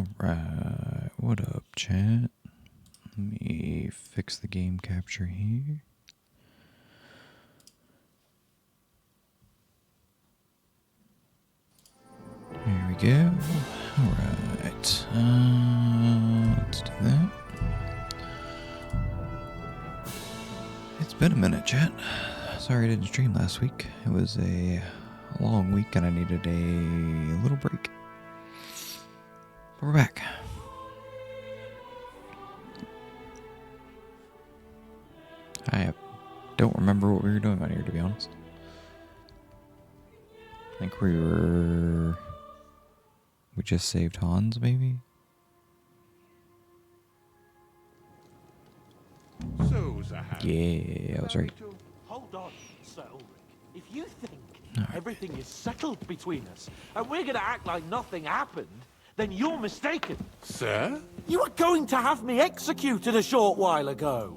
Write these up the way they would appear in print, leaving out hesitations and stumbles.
Alright, what up, chat? Let me fix the game capture here. Here we go. Alright, let's do that. It's been a minute, chat. Sorry I didn't stream last week. It was a long week and I needed a little break. But we're back. I don't remember what we were doing on here, to be honest. I think we just saved Hans, maybe? So, yeah, I was right. Hold on, Sir Ulrich. If you think everything is settled between us, and we're going to act like nothing happened, then you're mistaken. Sir? You were going to have me executed a short while ago.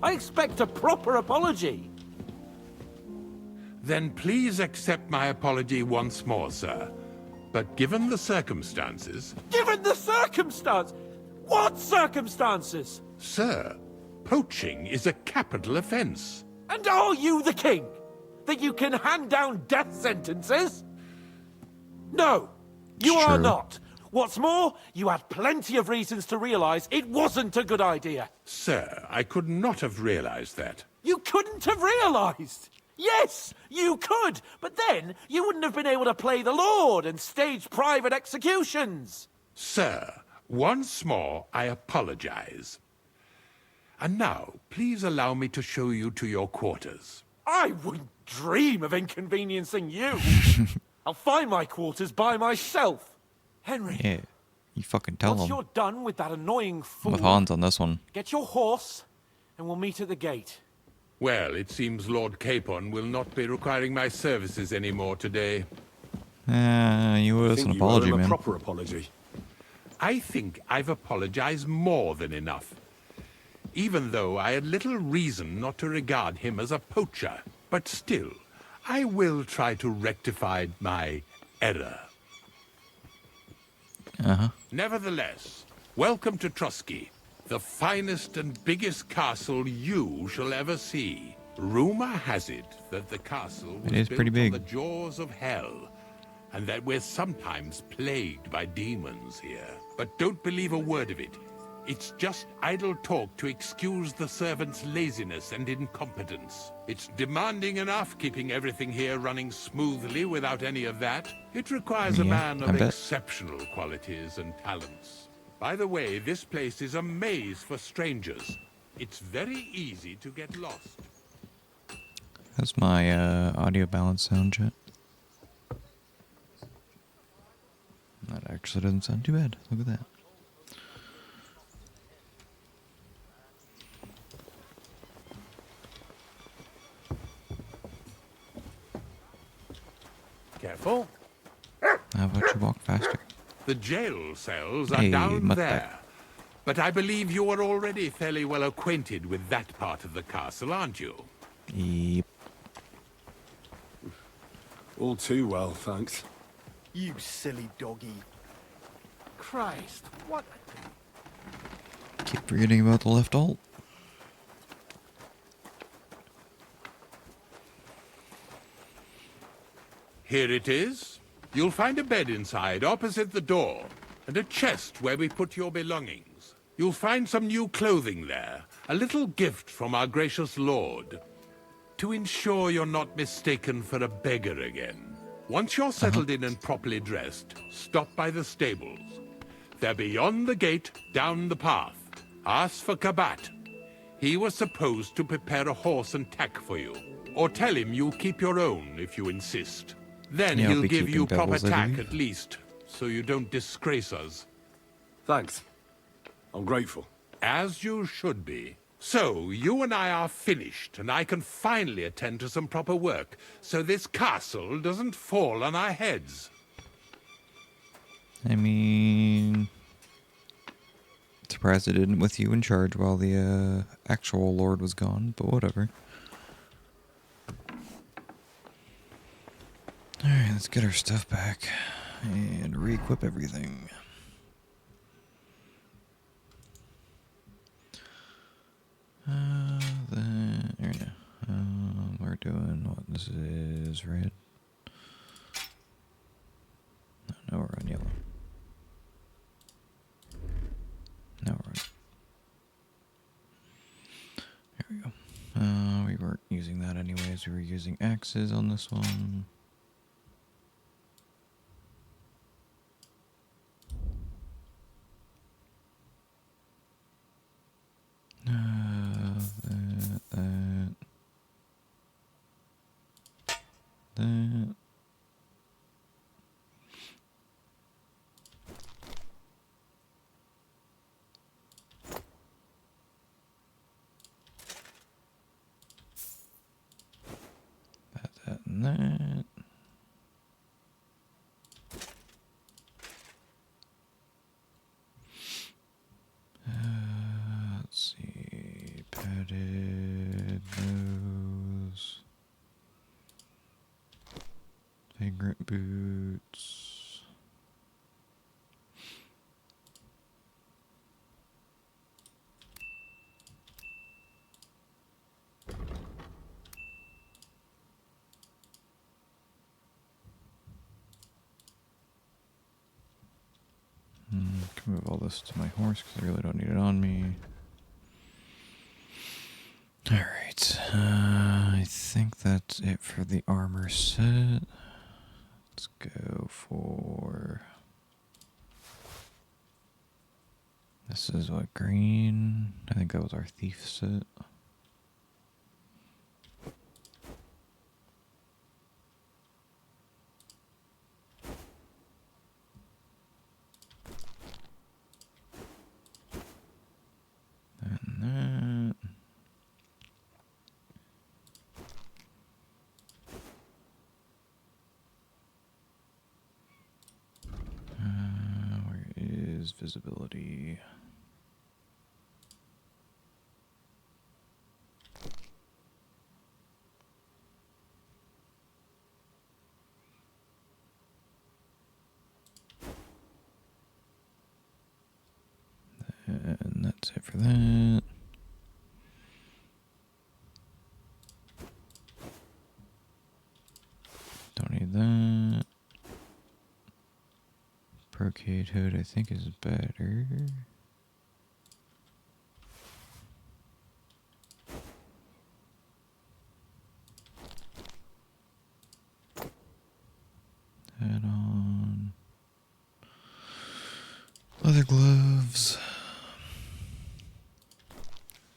I expect a proper apology. Then please accept my apology once more, sir. But given the circumstances... Given the circumstance? What circumstances? Sir, poaching is a capital offense. And are you the king? That you can hand down death sentences? No, you are not. What's more, you had plenty of reasons to realize it wasn't a good idea. Sir, I could not have realized that. You couldn't have realized? Yes, you could, but then you wouldn't have been able to play the Lord and stage private executions. Sir, once more, I apologize. And now, please allow me to show you to your quarters. I wouldn't dream of inconveniencing you. I'll find my quarters by myself. Henry. Yeah, you fucking tell Once him. you're done with that annoying fool, With Hans on this one. get your horse, and we'll meet at the gate. Well, it seems Lord Capon will not be requiring my services anymore today. You owe us an apology, man. A proper apology. I think I've apologized more than enough. Even though I had little reason not to regard him as a poacher. But still, I will try to rectify my error. Nevertheless, welcome to Trusky, the finest and biggest castle you shall ever see. Rumor has it that the castle was built pretty big. on the jaws of hell, and that we're sometimes plagued by demons here. But don't believe a word of it. It's just idle talk to excuse the servants' laziness and incompetence. It's demanding enough keeping everything here running smoothly without any of that. It requires a man of exceptional qualities and talents. By the way, this place is a maze for strangers. It's very easy to get lost. How's my audio balance sound, chat? That actually doesn't sound too bad. Look at that. Careful. How about you walk faster? The jail cells are down there. But I believe you are already fairly well acquainted with that part of the castle, aren't you? Yep. All too well, thanks. You silly doggy. Christ, what? Keep forgetting about the left alt. Here it is. You'll find a bed inside, opposite the door, and a chest where we put your belongings. You'll find some new clothing there, a little gift from our gracious lord, to ensure you're not mistaken for a beggar again. Once you're settled in and properly dressed, stop by the stables. They're beyond the gate, down the path. Ask for Kabat. He was supposed to prepare a horse and tack for you, or tell him you'll keep your own if you insist. Then Yeah, he'll give you proper devils, I tack believe. at least, so you don't disgrace us. Thanks. I'm grateful. As you should be. So, you and I are finished, and I can finally attend to some proper work, so this castle doesn't fall on our heads. I mean... Surprised it didn't with you in charge while the actual lord was gone, but whatever. Alright, let's get our stuff back and re-equip everything. This is red. No, we're on yellow. Now we're on. There we go. We weren't using that anyways. We were using axes on this one. That. That, and that. Let's see. Padded nose. Vagrant boots. Can move all this to my horse because I really don't need it on me. Alright, I think that's it for the armor set. Let's go for... This is what, green? I think that was our thief set. And that. Where is visibility? And that's it for that. Don't need that. Brocade hood I think is better. Head on. Leather gloves.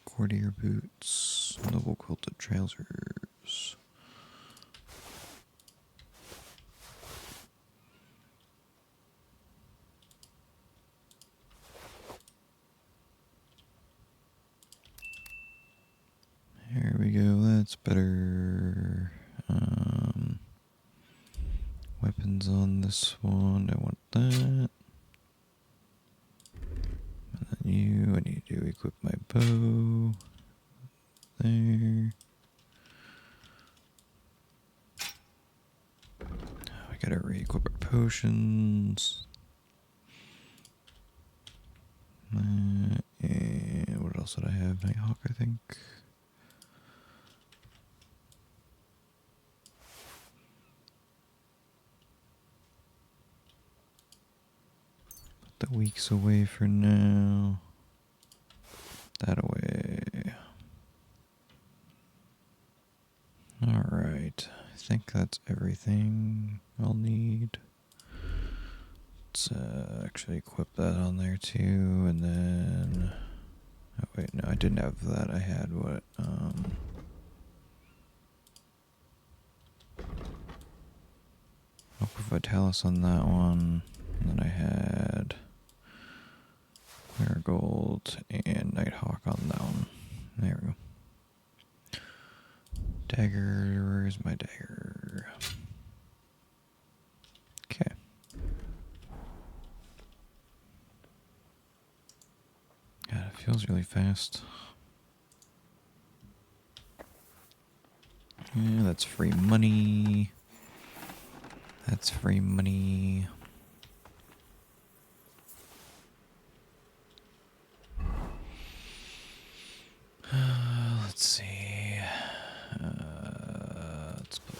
Courtier boots. Noble quilted trousers. Here we go, that's better. Weapons on this one, I want that. And then you, I need to equip my bow. There. We gotta re-equip our potions. And what else did I have? Nighthawk, I think. Put the weeks away for now. That away. Alright, I think that's everything I'll need. Let's actually equip that on there too, and then... Oh wait, no, I didn't have that. I had what, I'll put Vitalis on that one, and then I had Marigold and Nighthawk on that one. There we go. Dagger, where's my dagger? Okay. God, it feels really fast. Yeah, that's free money. That's free money. Let's see. Let's put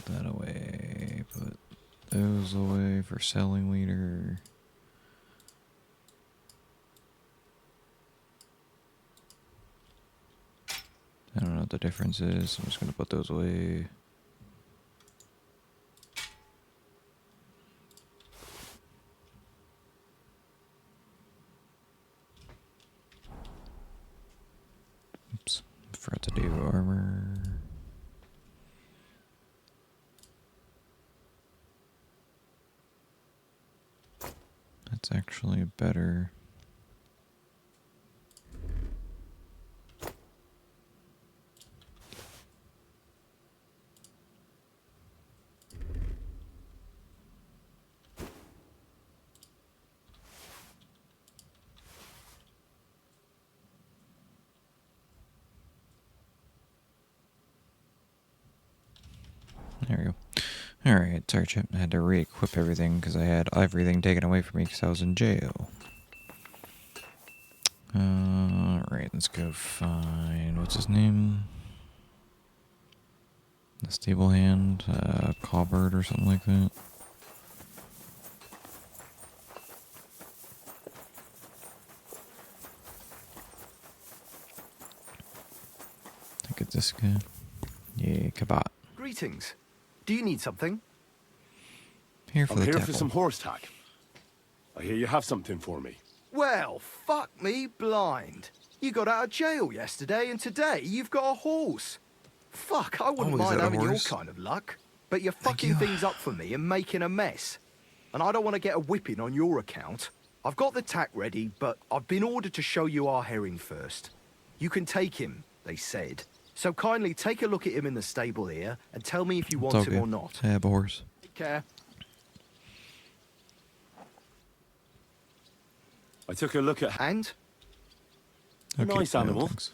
those away for selling leader. I don't know what the difference is. I'm just going to put those away. Oops. Forgot to do armor. That's actually better. There we go. Alright, sorry, Chip. I had to re-equip everything because I had everything taken away from me because I was in jail. Alright, let's go find... What's his name? The stable hand? Cobbard or something like that. Look at this guy. Yeah, Kabat. Greetings. Do you need something? Here for I'm the here for temple. some horse tack. I hear you have something for me. Well, fuck me blind. You got out of jail yesterday, and today you've got a horse. Fuck, I wouldn't Oh, is mind that a having your horse? kind of luck. But you're Thank fucking you. things up for me and making a mess. And I don't want to get a whipping on your account. I've got the tack ready, but I've been ordered to show you our herring first. You can take him, they said. So kindly take a look at him in the stable here and tell me if you want It's him okay. or not. I have a horse. Take care. I took a look at... And? A Okay, nice no, animal, thanks.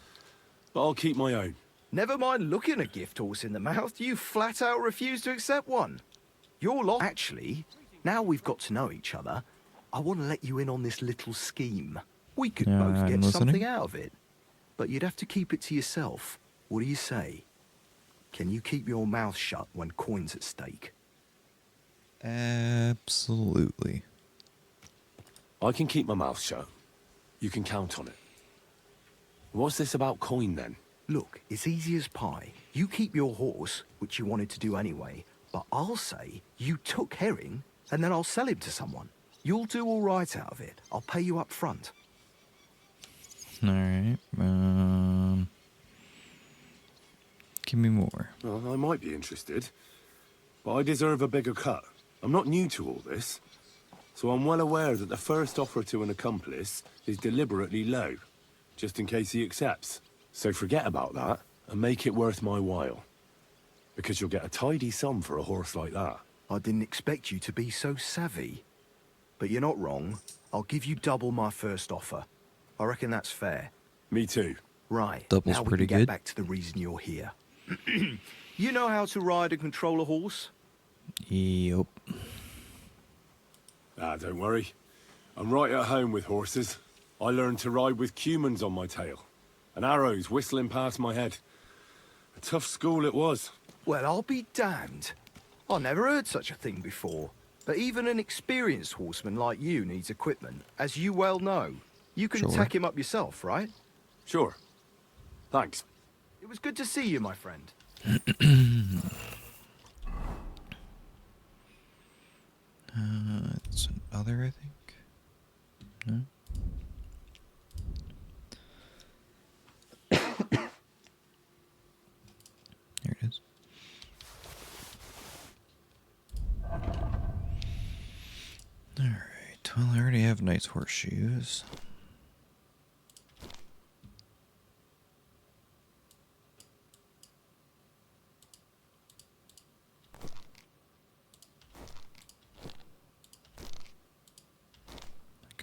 but I'll keep my own. Never mind looking a gift horse in the mouth, you flat out refuse to accept one. You're lost. Actually, now we've got to know each other, I want to let you in on this little scheme. We could Yeah, both I'm get listening. something out of it. But you'd have to keep it to yourself. What do you say? Can you keep your mouth shut when coin's at stake? Absolutely. I can keep my mouth shut. You can count on it. What's this about coin, then? Look, it's easy as pie. You keep your horse, which you wanted to do anyway, but I'll say you took herring, and then I'll sell him to someone. You'll do all right out of it. I'll pay you up front. Alright. Give me more. Well, I might be interested, but I deserve a bigger cut. I'm not new to all this, so I'm well aware that the first offer to an accomplice is deliberately low, just in case he accepts. So forget about that and make it worth my while, because you'll get a tidy sum for a horse like that. I didn't expect you to be so savvy. But you're not wrong. I'll give you double my first offer. I reckon that's fair. Me too. Right, Double's now we pretty can get good. back to the reason you're here. You know how to ride and control a horse? Yup. Ah, don't worry. I'm right at home with horses. I learned to ride with cumans on my tail, and arrows whistling past my head. A tough school it was. Well, I'll be damned. I never heard such a thing before. But even an experienced horseman like you needs equipment, as you well know. You can Sure. tack him up yourself, right? Sure. Thanks. It was good to see you, my friend. It's an other, I think. No? There it is. Alright, well, I already have nice horseshoes.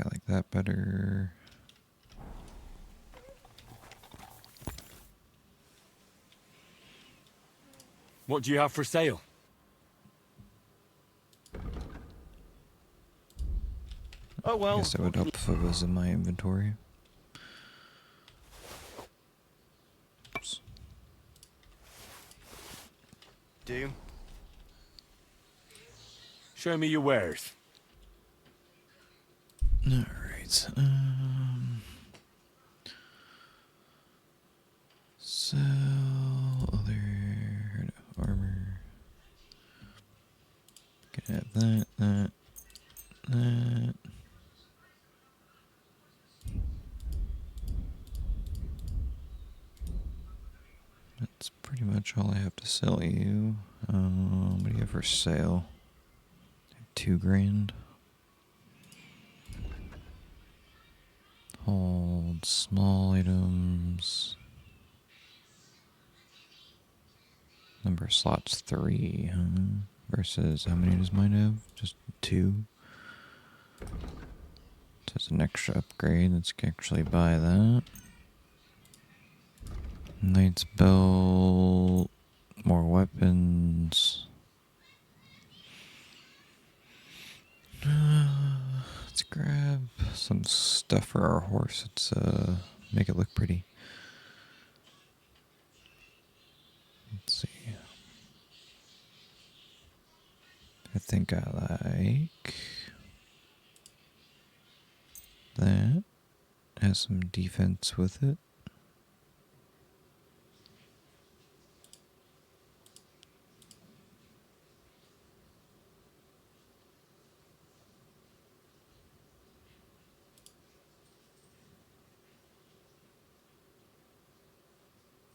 I like that better. What do you have for sale? Oh, I well. guess it would help if it was in my inventory. Oops. Do you? Show me your wares. Alright, sell other armor. Can have that. That's pretty much all I have to sell you. What do you have for sale? 2 grand. Hold small items. Number of slots 3, huh? Versus how many does mine have? Just 2. So it's an extra upgrade. Let's actually buy that. Knight's belt. More weapons. Let's grab some stuff for our horse. Let's make it look pretty. Let's see. I think I like that. Has some defense with it.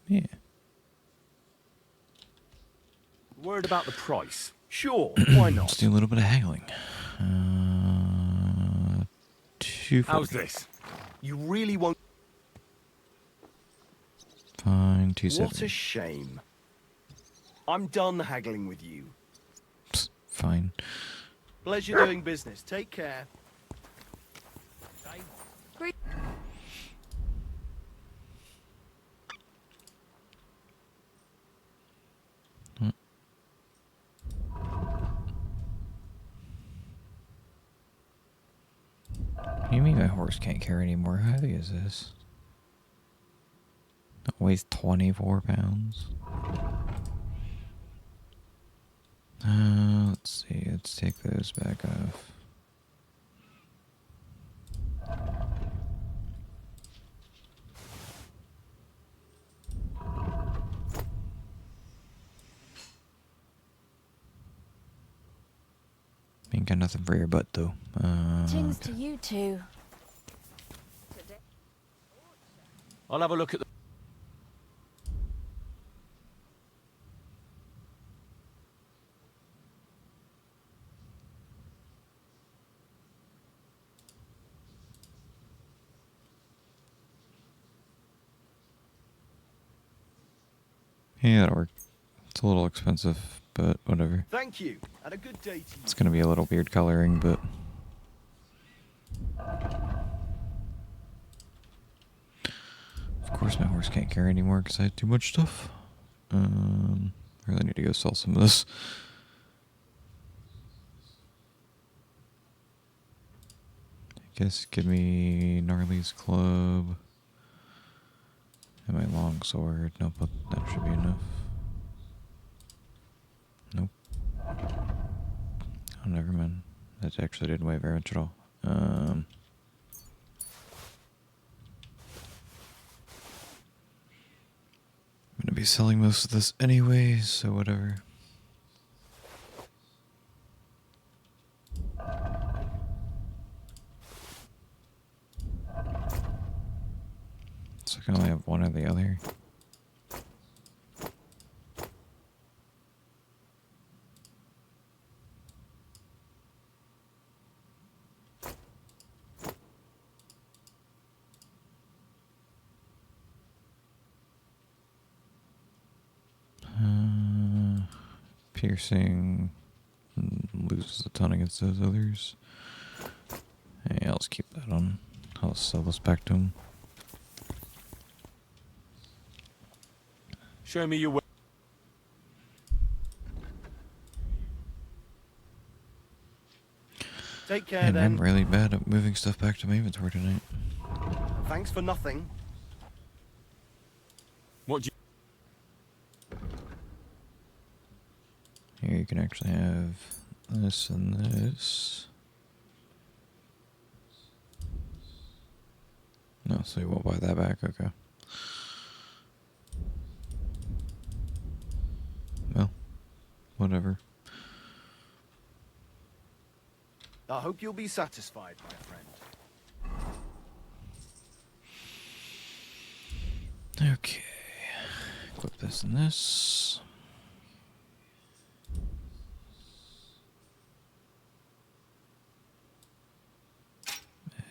Yeah. Word about the price. Sure, why not? Let's do a little bit of haggling. 240. How's this? You really won't... Fine, 270. What a shame. I'm done haggling with you. Psst, fine. Pleasure doing business. Take care. You mean my horse can't carry any more? How heavy is this? It weighs 24 pounds. Let's see. Let's take those back off. Ain't got nothing for your butt though. Cheers to you two. I'll have a look at the... Yeah, that'll work. It's a little expensive, but whatever. Thank you, and a good day to you. It's gonna be a little weird coloring, but... Of course my horse can't carry anymore because I had too much stuff. I really need to go sell some of this. I guess give me Gnarly's club. And my long sword. Nope, that should be enough. Nope. Oh, never mind. That actually didn't weigh very much at all. I'm gonna be selling most of this anyway, so whatever. So I can only have one or the other. Piercing loses a ton against those others. Hey, I'll just keep that on. I'll sell this back to him. Show me your way. Take care And then. I'm really bad at moving stuff back to my inventory tonight. Thanks for nothing. What do you... Here you can actually have this and this. No, so you won't buy that back, okay. Well, whatever. I hope you'll be satisfied, my friend. Okay. Equip this and this.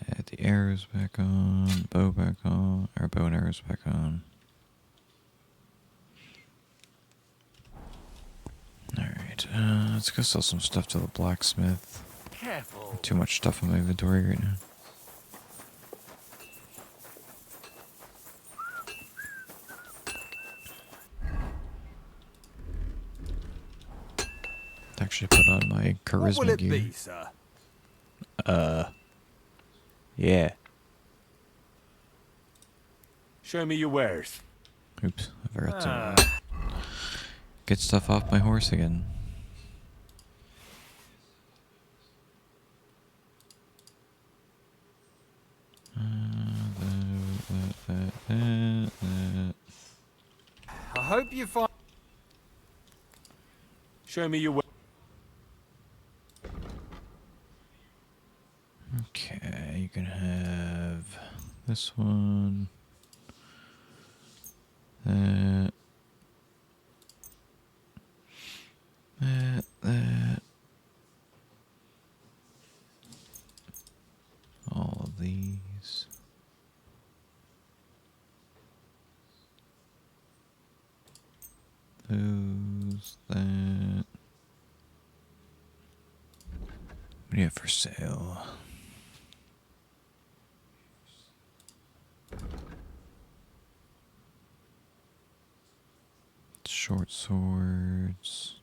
Add the arrows back on, bow back on, or bow and arrows back on. Alright, let's go sell some stuff to the blacksmith. Careful. Too much stuff in my inventory right now. Actually put on my charisma What will it gear. be, sir? Yeah. Show me your wares. Oops, I forgot to get stuff off my horse again. I hope you find. Show me your wares. Okay, you can have this one. That. That. All of these. Those, that. What do you have for sale? Short swords.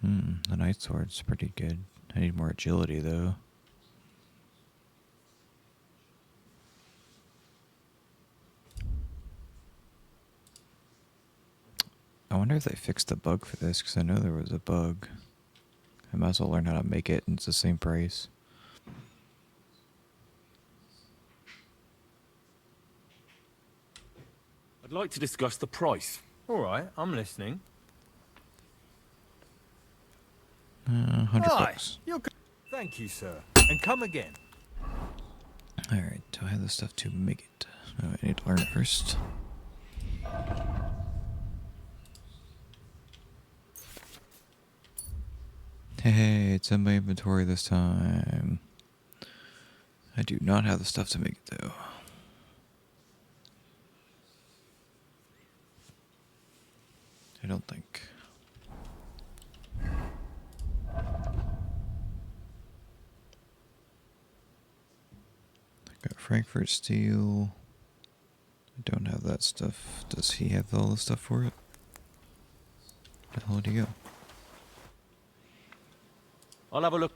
The night sword's pretty good. I need more agility though. I wonder if they fixed the bug for this, because I know there was a bug. I might as well learn how to make it, and it's the same price. I'd like to discuss the price. All right, I'm listening. 100 Aye, bucks. Thank you, sir. And come again. Alright, do I have the stuff to make it? Oh, I need to learn it first. Hey, it's in my inventory this time. I do not have the stuff to make it though. I don't think. I got Frankfurt steel. I don't have that stuff. Does he have all the stuff for it? Where the hell did he go? I'll have a look.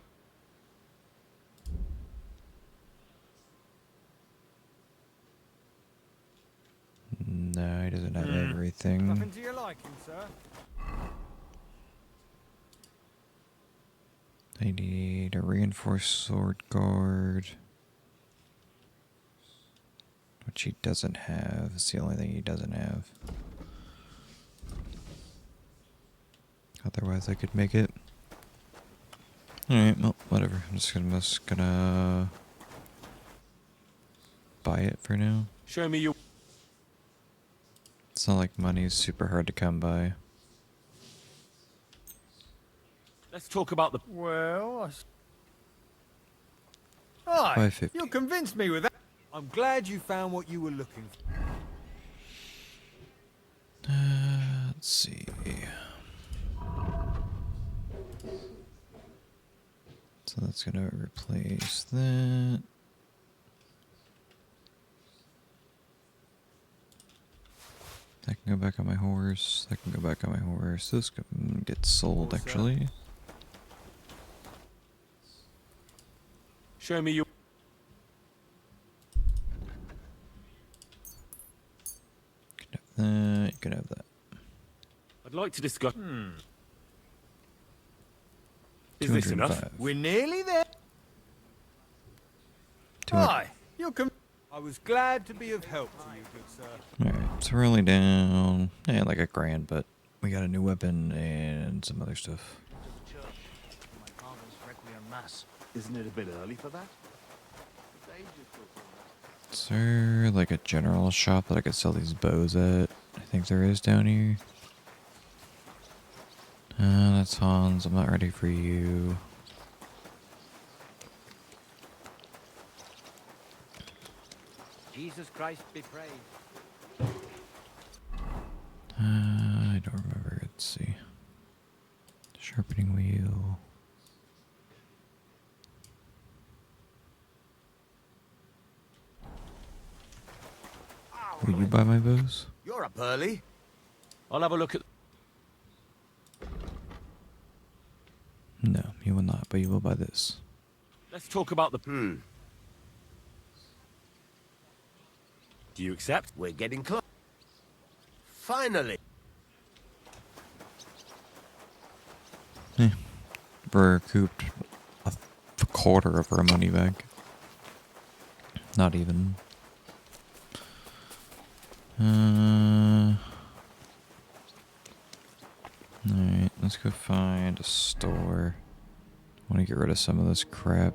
No, he doesn't have everything. Nothing to your liking, sir. I need a reinforced sword guard. Which he doesn't have. It's the only thing he doesn't have. Otherwise I could make it. Alright, well, whatever. I'm just gonna buy it for now. Show me your. It's not like money is super hard to come by. Let's talk about the. Well, Aye, 550. you convinced me with that. I'm glad you found what you were looking for. Let's see. So that's gonna replace that. That can go back on my horse. That can go back on my horse. This can get sold actually. Show me your. You can have that. you can have that. I'd like to discuss... Is this enough? 205. We're nearly there. 200. Hi, you're I was glad to be of help to you, good sir. Alright, so we're only down, like $1,000, but we got a new weapon and some other stuff. Isn't it a bit early for that? Is there like a general shop that I could sell these bows at? I think there is down here. That's Hans. I'm not ready for you. Jesus Christ be praised. I don't remember. Let's see. Sharpening wheel. Will you buy my bows? You're up early. I'll have a look at... No, you will not, but you will buy this. Let's talk about the... Do you accept? We're getting close. Finally. Recouped a quarter of our money back. Not even. Alright, let's go find a store. I want to get rid of some of this crap.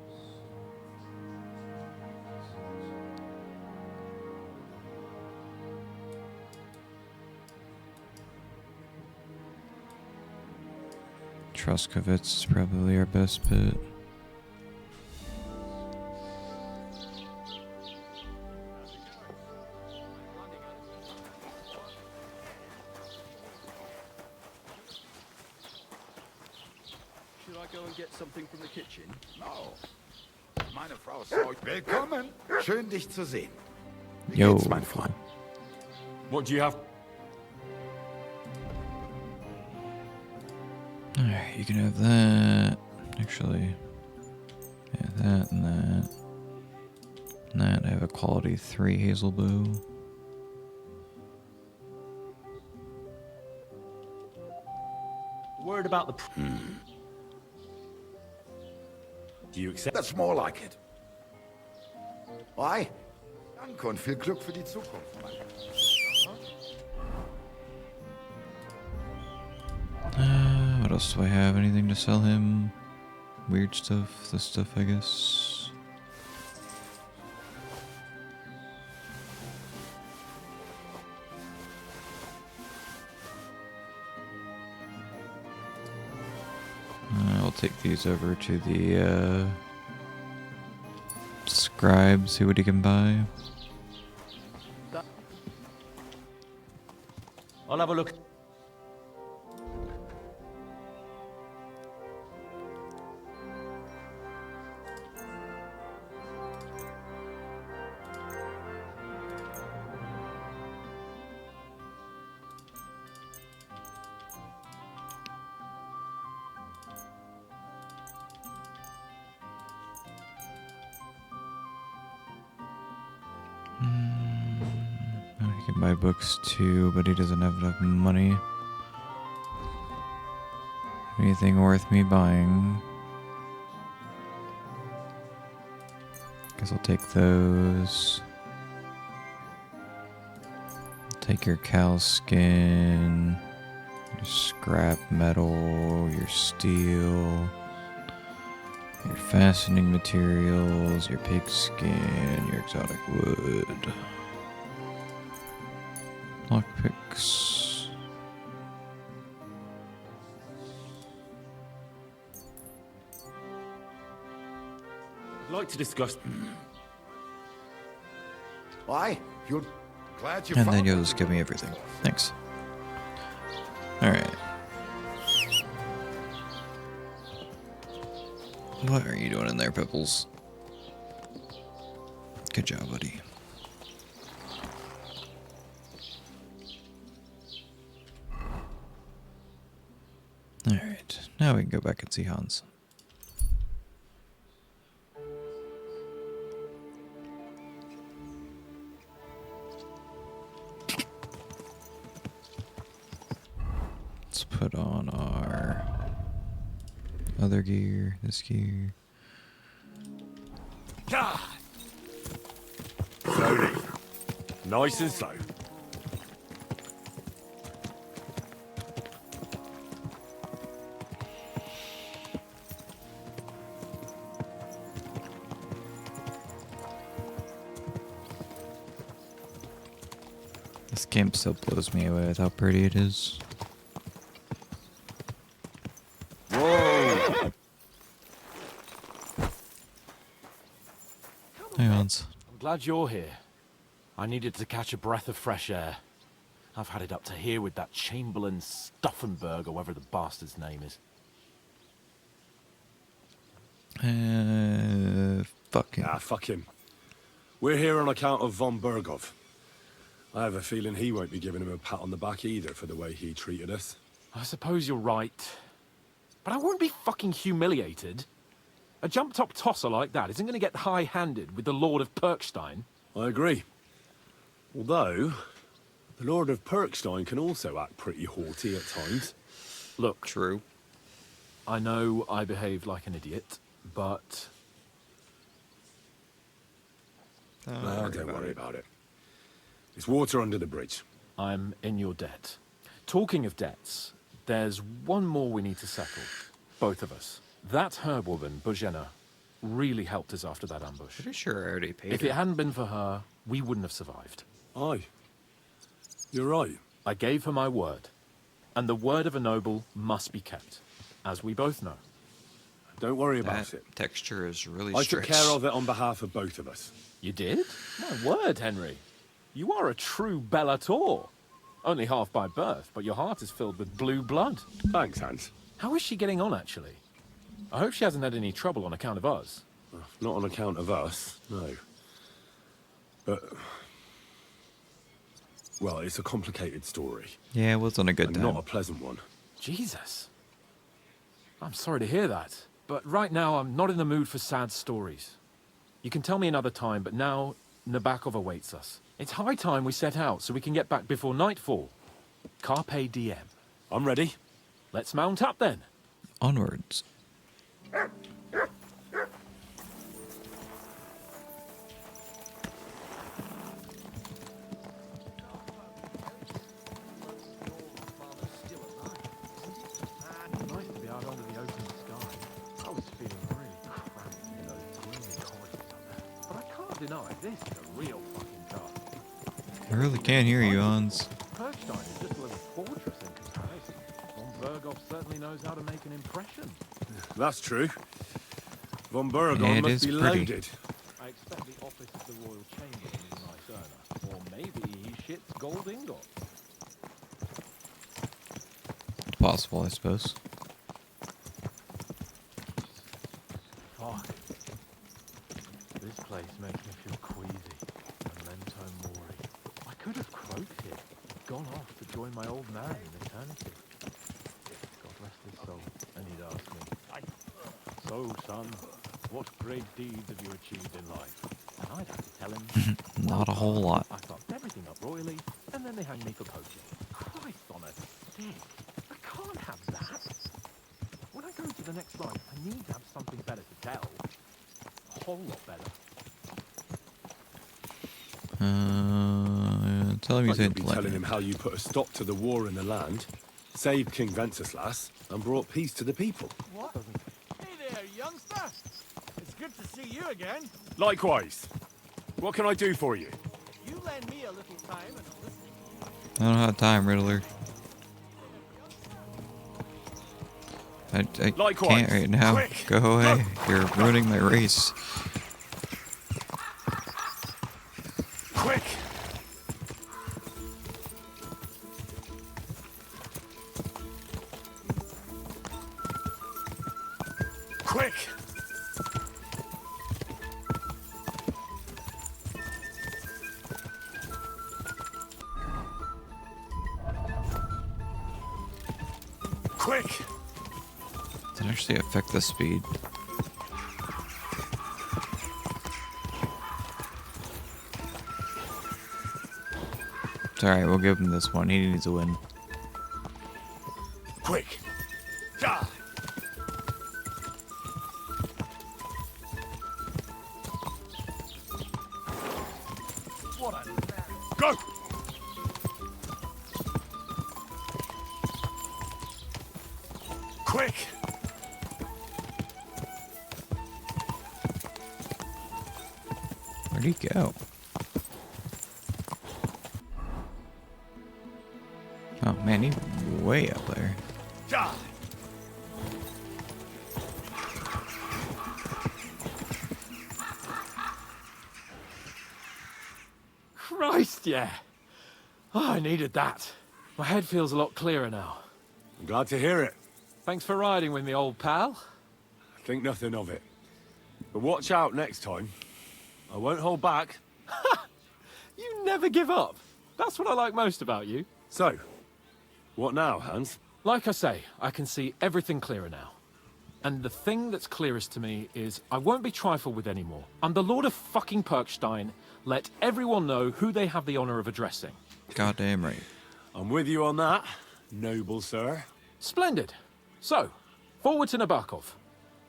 Truskovitz is probably our best bet. Should I go and get something from the kitchen? No. Meine Frau sagt, willkommen. Schön, dich zu sehen. Wie Yo. geht's, mein Freund? What do you have? Alright, you can have that. Actually, yeah, that and that. And that. I have a quality 3 hazel bow. Word about the... Do you accept? That's more like it. Hi. Danke und viel Glück für die Zukunft, Mann. What else do I have? Anything to sell him? Weird stuff. This stuff, I guess. I'll take these over to the scribe, see what he can buy. I'll have a look. He can buy books too, but he doesn't have enough money. Anything worth me buying? Guess I'll take those. Take your cow skin, your scrap metal, your steel, your fastening materials, your pig skin, your exotic wood. Lockpicks. I'd like to discuss... Why? You're glad you And found then you'll it. just give me everything. Thanks. Alright. What are you doing in there, Pipples? Good job, buddy. Alright, now we can go back and see Hans. put on our other gear, this gear. God! Slowly. Nice and slow. This game still blows me away with how pretty it is. Whoa! Hang on. I'm glad you're here. I needed to catch a breath of fresh air. I've had it up to here with that Chamberlain Stuffenberg, or whatever the bastard's name is. Fuck him. Ah, fuck him. We're here on account of von Berghoff. I have a feeling he won't be giving him a pat on the back either for the way he treated us. I suppose you're right. But I won't be fucking humiliated. A jump-top tosser like that isn't going to get high-handed with the Lord of Perkstein. I agree. Although, the Lord of Perkstein can also act pretty haughty at times. Look, True. I know I behaved like an idiot, but Don't worry about it. It's water under the bridge. I'm in your debt. Talking of debts, there's one more we need to settle. Both of us. That herb-woman, Bojena, really helped us after that ambush. Pretty sure I already paid If her. it hadn't been for her, we wouldn't have survived. Aye. You're right. I gave her my word. And the word of a noble must be kept, as we both know. Don't worry That about it. texture is really I took stretched. care of it on behalf of both of us. You did? My word, Henry. You are a true Bellator. Only half by birth, but your heart is filled with blue blood. Thanks, Hans. How is she getting on, actually? I hope she hasn't had any trouble on account of us. Not on account of us, no. But... well, it's a complicated story. Yeah, it wasn't a good And time. not a pleasant one. Jesus. I'm sorry to hear that. But right now, I'm not in the mood for sad stories. You can tell me another time, but now Nabokov awaits us. It's high time we set out so we can get back before nightfall. Carpe diem. I'm ready. Let's mount up then. Onwards. Nice to be out under the open sky. I was feeling really cramped in those gloomy corridors up there. But I can't deny this is a real fucking task. I really can't hear you, Hans. Perkstein is just a little fortress in comparison. Von Berghoff certainly knows how to make an impression. That's true. Von Berghoff Yeah, it must is be pretty. loaded. I expect the office of the Royal Chamberlain is a nice earner. Or maybe he shits gold ingots. Possible, I suppose. Fuck. This place makes me feel queasy. Memento mori. I could have croaked it. Gone off to join my old man in eternity. God rest his soul. And he'd ask me, so, son, what great deeds have you achieved in life? And I'd have to tell him, Not a whole lot. I fucked everything up royally, and then they hanged me for poaching. Christ on a stick. I can't have that. When I go to the next life, I need to have something better to tell. A whole lot better. Tell him Like you you'll said be telling him how you put a stop to the war in the land, saved King Wenceslas, and brought peace to the people. What? Hey there, youngster. It's good to see you again. Likewise. What can I do for you? You lend me a little time and I'm listening. I don't have time, Riddler. I Likewise. can't right now. Quick. Go away. You're ruining my race. Quick! Quick! Quick! Did it actually affect the speed? It's alright, we'll give him this one. He needs a win. Quick! What a Go! Quick! Where'd he go? Oh man, he's way up there. God! Christ, yeah. Oh, I needed that. My head feels a lot clearer now. I'm glad to hear it. Thanks for riding with me, old pal. Think nothing of it. But watch out next time. I won't hold back. You never give up. That's what I like most about you. So, what now, Hans? Like I say, I can see everything clearer now. And the thing that's clearest to me is I won't be trifled with anymore. I'm the Lord of fucking Perkstein. Let everyone know who they have the honor of addressing. Goddamn right. I'm with you on that, noble sir. Splendid. So, forward to Nabokov.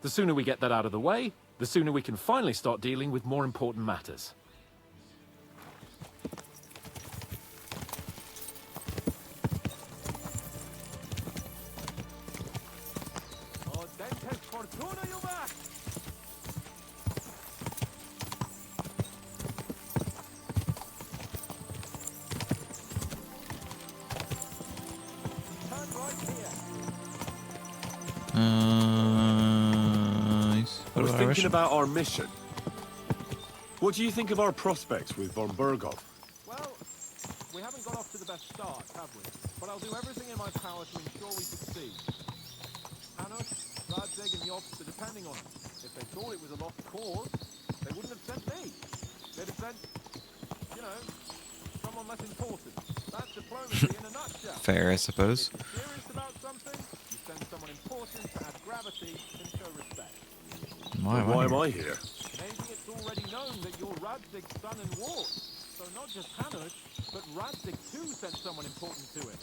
The sooner we get that out of the way, the sooner we can finally start dealing with more important matters. I was What thinking about our mission. What do you think of our prospects with von Berghoff? Well, we haven't got off to the best start, have we? But I'll do everything in my power to ensure we succeed. Hanush, Radzig and Jobst are depending on it. If they thought it was a lost cause, they wouldn't have sent me. They'd have sent, you know, someone less important. That's diplomacy in a nutshell. Fair, I suppose. If you're serious about something, you send someone important to add gravity and show respect. Why Why am am I I here? here? Maybe it's already known that you're Radzig's son and ward. So not just Hanush, but Radzig too sent someone important to him.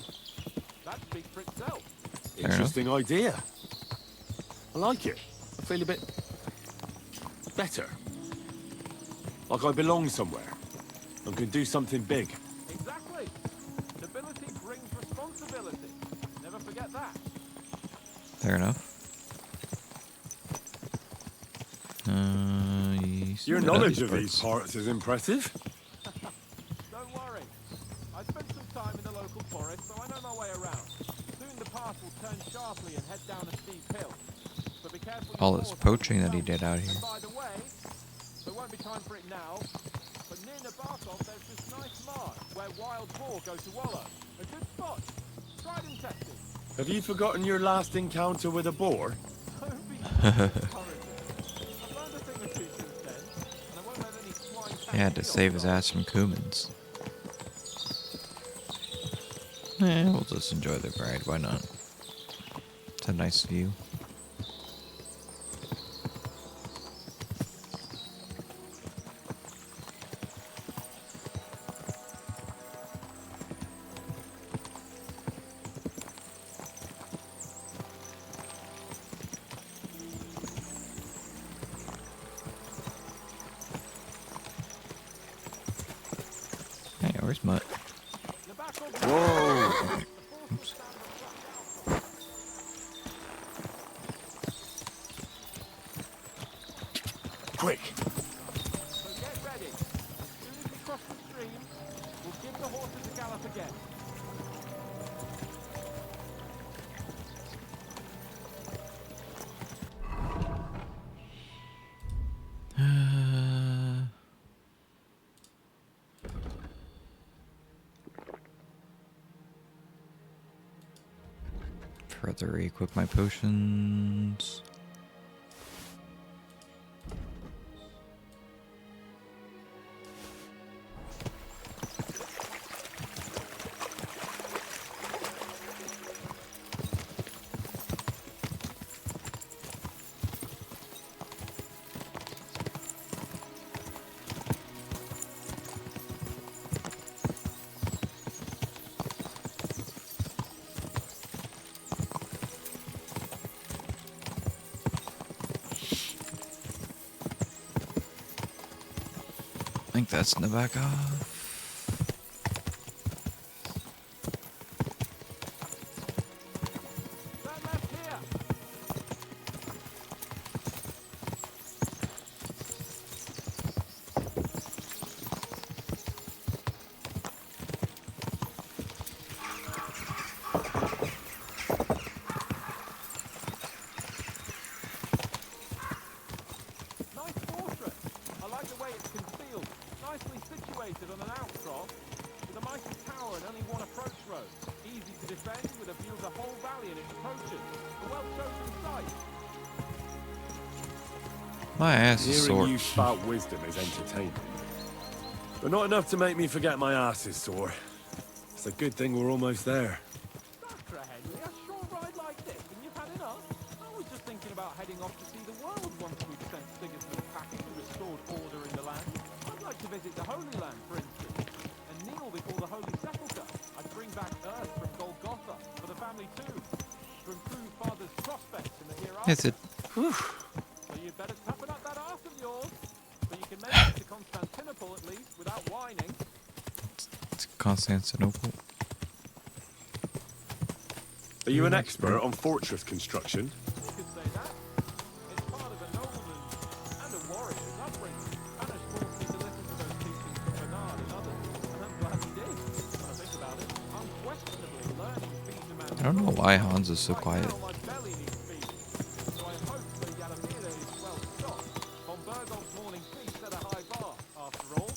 That speaks for itself. Interesting idea. I like it. I feel a bit better. Like I belong somewhere. And can do something big. Exactly. Nobility brings responsibility. Never forget that. Fair enough. Your knowledge of these parts is impressive. Don't worry. I spent some time in the local forest, so I know my way around. Soon the path will turn sharply and head down a steep hill. So be careful. All this poaching that he did out here. And by the way, there won't be time for it now, but near Nabokov there's this nice marsh where wild boar go to wallow. A good spot. Tried and tested. Have you forgotten your last encounter with a boar? Don't be encouraging. I've learned a thing or two since then, and I won't let any swine He had to save his ass from Kumans. We'll just enjoy the ride, why not? It's a nice view. Hey, where's Mutt? Whoa! Oops. Quick! So get ready. As soon as we cross the stream, we'll give the horses a gallop again. Further equip my potions. I think that's Nabokov. situated on an outcrop with a mighty tower and only one approach road. Easy to defend with a view of the whole valley and its approaches. A well-chosen site. My ass is Hearing sore. you spout wisdom is entertaining. But not enough to make me forget my ass is sore. It's a good thing we're almost there. After Henry, a short ride like this and you've had enough? I was just thinking about heading off to see the world once we've sent Sigismund packing to restored order in the land. I'd like to visit the Holy Land, for instance, and kneel before the Holy Sepulchre. I'd bring back earth from Golgotha for the family too, to improve Father's prospects in the hereafter. Is it? So you'd better toughen up that arse of yours, so you can make it to Constantinople at least without whining. It's Constantinople. Are you an expert on fortress construction? You could say that. It's part of a nobleman and a warrior's upbringing. Spanish forced me to listen to those teachings from Bernard and others, and I'm glad he did. When I think about it, unquestionably learning feeds a man's I don't know soul. why Hans is so Right quiet. now, my belly needs feeding, so I hope the Yalamira is well stocked. Von Bergov's morning feast set a high bar, after all.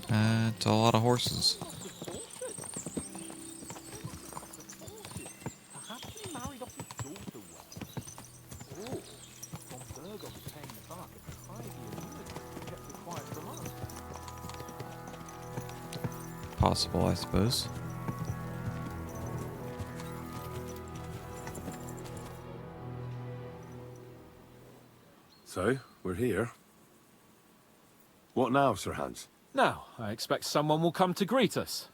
It's a lot of horses. Perhaps he married off his daughter well. Or Von Bergov is paying the bark a tidy annuity, kept it quiet from us. Possible, I suppose. So, we're here. What now, Sir Hans? Now, I expect someone will come to greet us.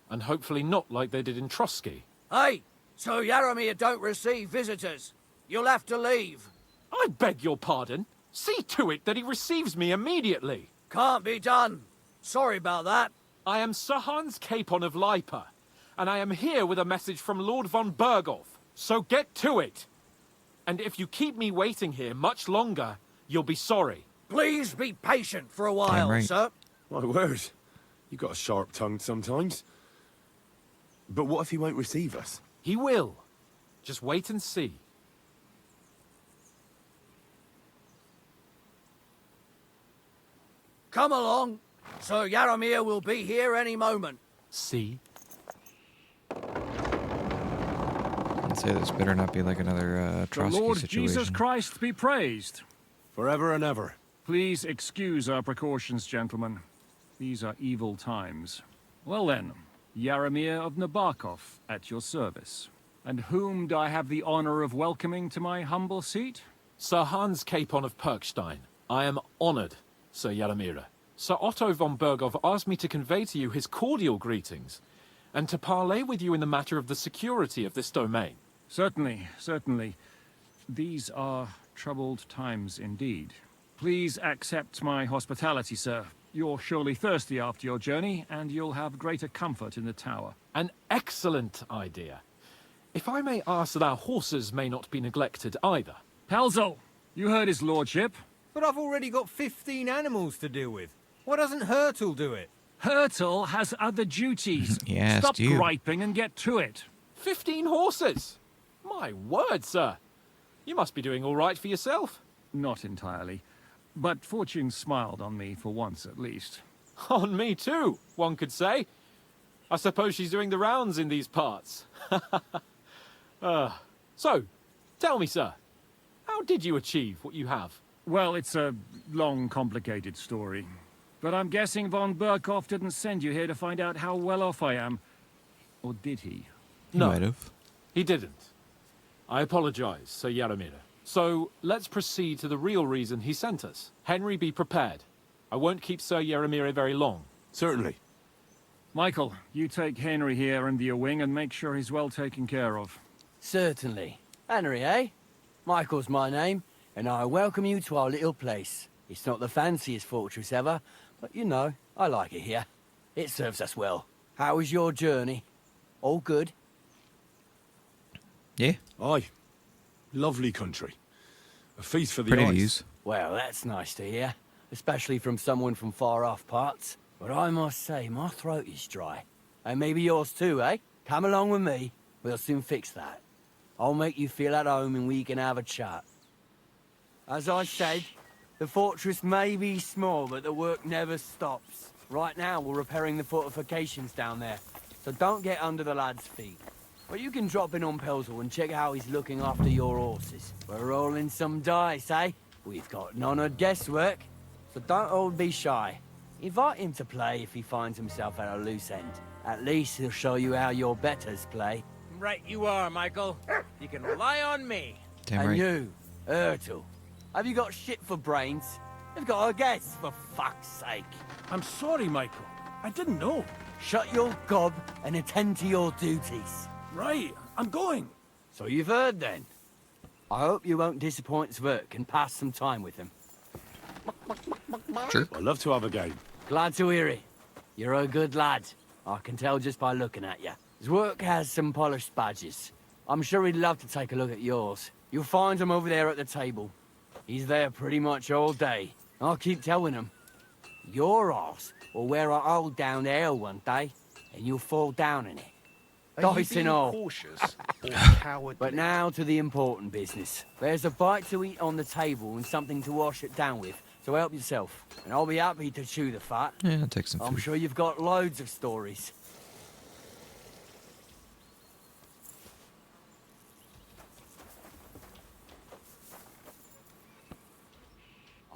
And hopefully not like they did in Trotsky. Hey, so Yaramir don't receive visitors. You'll have to leave. I beg your pardon. See to it that he receives me immediately. Can't be done. Sorry about that. I am Sir Hans Capon of Lipa, and I am here with a message from Lord von Bergov. So get to it. And if you keep me waiting here much longer, you'll be sorry. Please be patient for a while, right. sir. My word. You got a sharp tongue sometimes. But what if he won't receive us? He will. Just wait and see. Come along. Sir Yaramir will be here any moment. See? I'd say this better not be like another The Trotsky Lord situation. Jesus Christ be praised. Forever and ever. Please excuse our precautions, gentlemen. These are evil times. Well then, Yaramir of Nabokov, at your service. And whom do I have the honor of welcoming to my humble seat? Sir Hans Capon of Perkstein. I am honored, Sir Yaramira. Sir Otto von Bergov asked me to convey to you his cordial greetings, and to parley with you in the matter of the security of this domain. Certainly, certainly. These are troubled times indeed. Please accept my hospitality, sir. You're surely thirsty after your journey, and you'll have greater comfort in the tower. An excellent idea. If I may ask that our horses may not be neglected either. Pelzel, you heard his lordship. But I've already got 15 animals to deal with. Why doesn't Hurtle do it? Hurtle has other duties. Yeah, Stop Stu. griping and get to it. 15 horses! My word, sir. You must be doing all right for yourself. Not entirely. But fortune smiled on me for once at least. On me too, one could say. I suppose she's doing the rounds in these parts. So, tell me, sir, how did you achieve what you have? Well, it's a long, complicated story. But I'm guessing von Berkhoff didn't send you here to find out how well off I am. Or did he? He might have. He didn't. I apologize, Sir Yaramira. So, let's proceed to the real reason he sent us. Henry, be prepared. I won't keep Sir Yaramira very long. Certainly. Michael, you take Henry here under your wing and make sure he's well taken care of. Certainly. Henry, eh? Michael's my name, and I welcome you to our little place. It's not the fanciest fortress ever, but you know, I like it here. It serves us well. How was your journey? All good? Yeah. Aye. Lovely country. A feast for the Pretty eyes. to use. Well, that's nice to hear, especially from someone from far-off parts. But I must say, my throat is dry. And maybe yours too, eh? Come along with me. We'll soon fix that. I'll make you feel at home and we can have a chat. As I said, the fortress may be small, but the work never stops. Right now, we're repairing the fortifications down there, so don't get under the lad's feet. But you can drop in on Pelzel and check how he's looking after your horses. We're rolling some dice, eh? We've got none of guesswork, so don't all be shy. Invite him to play if he finds himself at a loose end. At least he'll show you how your betters play. Right you are, Michael. You can rely on me. Damn And right. you, Ertul, have you got shit for brains? You've got a guess, for fuck's sake. I'm sorry, Michael. I didn't know. Shut your gob and attend to your duties. Right, I'm going. So you've heard then. I hope you won't disappoint Zwerk and pass some time with him. Jerk. I'd love to have a game. Glad to hear it. You're a good lad. I can tell just by looking at you. Zwerk has some polished badges. I'm sure he'd love to take a look at yours. You'll find him over there at the table. He's there pretty much all day. I'll keep telling him. Your arse will wear a hole down there one day, and you'll fall down in it. Are you Dice and being all. cautious or cowardly? But now to the important business. There's a bite to eat on the table and something to wash it down with, so help yourself. And I'll be happy to chew the fat. Yeah, take some I'm food. sure you've got loads of stories.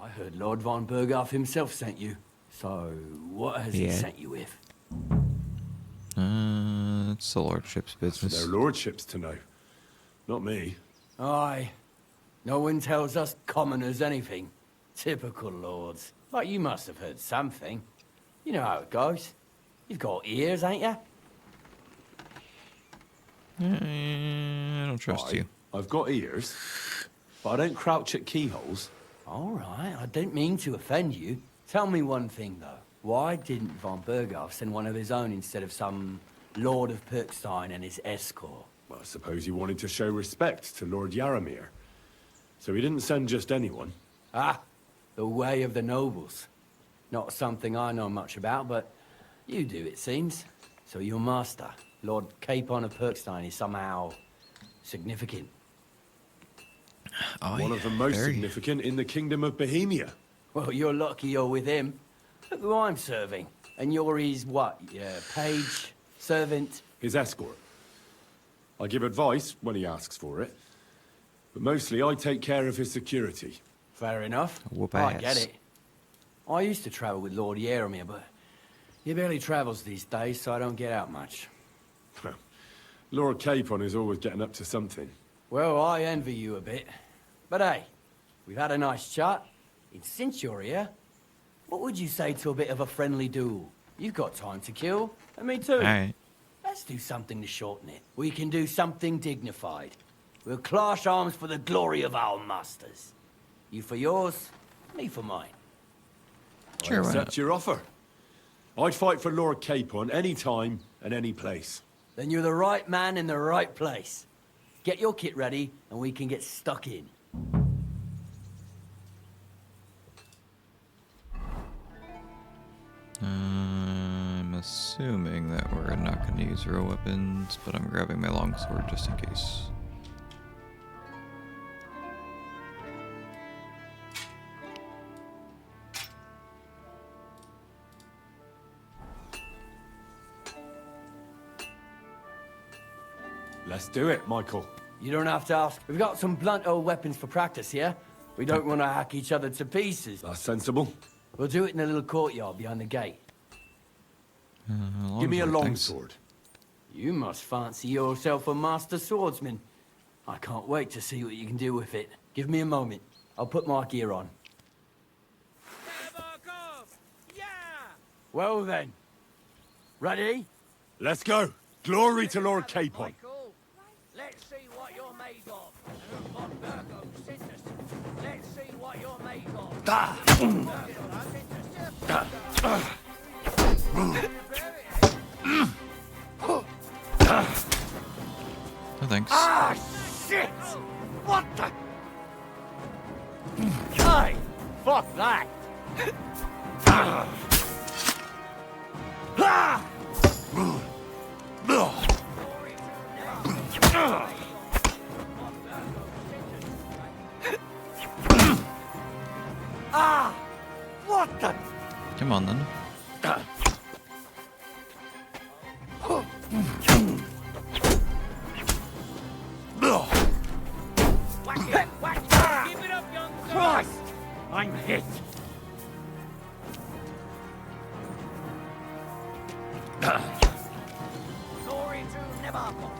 I heard Lord von Berghoff himself sent you. So, what has he Yeah. sent you with? It's the lordship's For their business. lordships to know. Not me. Aye. No one tells us commoners anything. Typical lords. But you must have heard something. You know how it goes. You've got ears, ain't you? I don't trust you. I've got ears, but I don't crouch at keyholes. All right, I didn't mean to offend you. Tell me one thing, though. Why didn't von Berghoff send one of his own instead of some Lord of Perkstein and his escort? Well, I suppose he wanted to show respect to Lord Yaramir. So he didn't send just anyone. Ah, the way of the nobles. Not something I know much about, but you do, it seems. So your master, Lord Capon of Perkstein, is somehow significant. Oh, One yeah, of the most very. significant in the Kingdom of Bohemia. Well, you're lucky you're with him. Look who I'm serving. And you're his, what, page, servant? His escort. I give advice when he asks for it. But mostly I take care of his security. Fair enough. Whoop I ass. get it. I used to travel with Lord Yaramir, but he barely travels these days, so I don't get out much. Lord Capon is always getting up to something. Well, I envy you a bit. But hey, we've had a nice chat. And since you're here, what would you say to a bit of a friendly duel? You've got time to kill, and me too. Alright. Let's do something to shorten it. We can do something dignified. We'll clash arms for the glory of our masters. You for yours, me for mine. Sure, I why accept not? your offer. I'd fight for Lord Capon any time and any place. Then you're the right man in the right place. Get your kit ready, and we can get stuck in. I'm assuming that we're not going to use real weapons, but I'm grabbing my longsword just in case. Let's do it, Michael. You don't have to ask. We've got some blunt old weapons for practice here. We don't want to hack each other to pieces. That's sensible. We'll do it in the little courtyard behind the gate. Give me a Longsword, thanks. longsword. You must fancy yourself a master swordsman. I can't wait to see what you can do with it. Give me a moment. I'll put my gear on. Yeah! Well then. Ready? Let's go. Glory to Lord Capon. Michael, let's see what you're made of. Von Berghoff sent us. Let's see what you're made of. No thanks. Ah, shit! What the? Hey, fuck that! Ah! Come on then. Keep it up, young Christ! I'm hit. Glory to Nevarkov.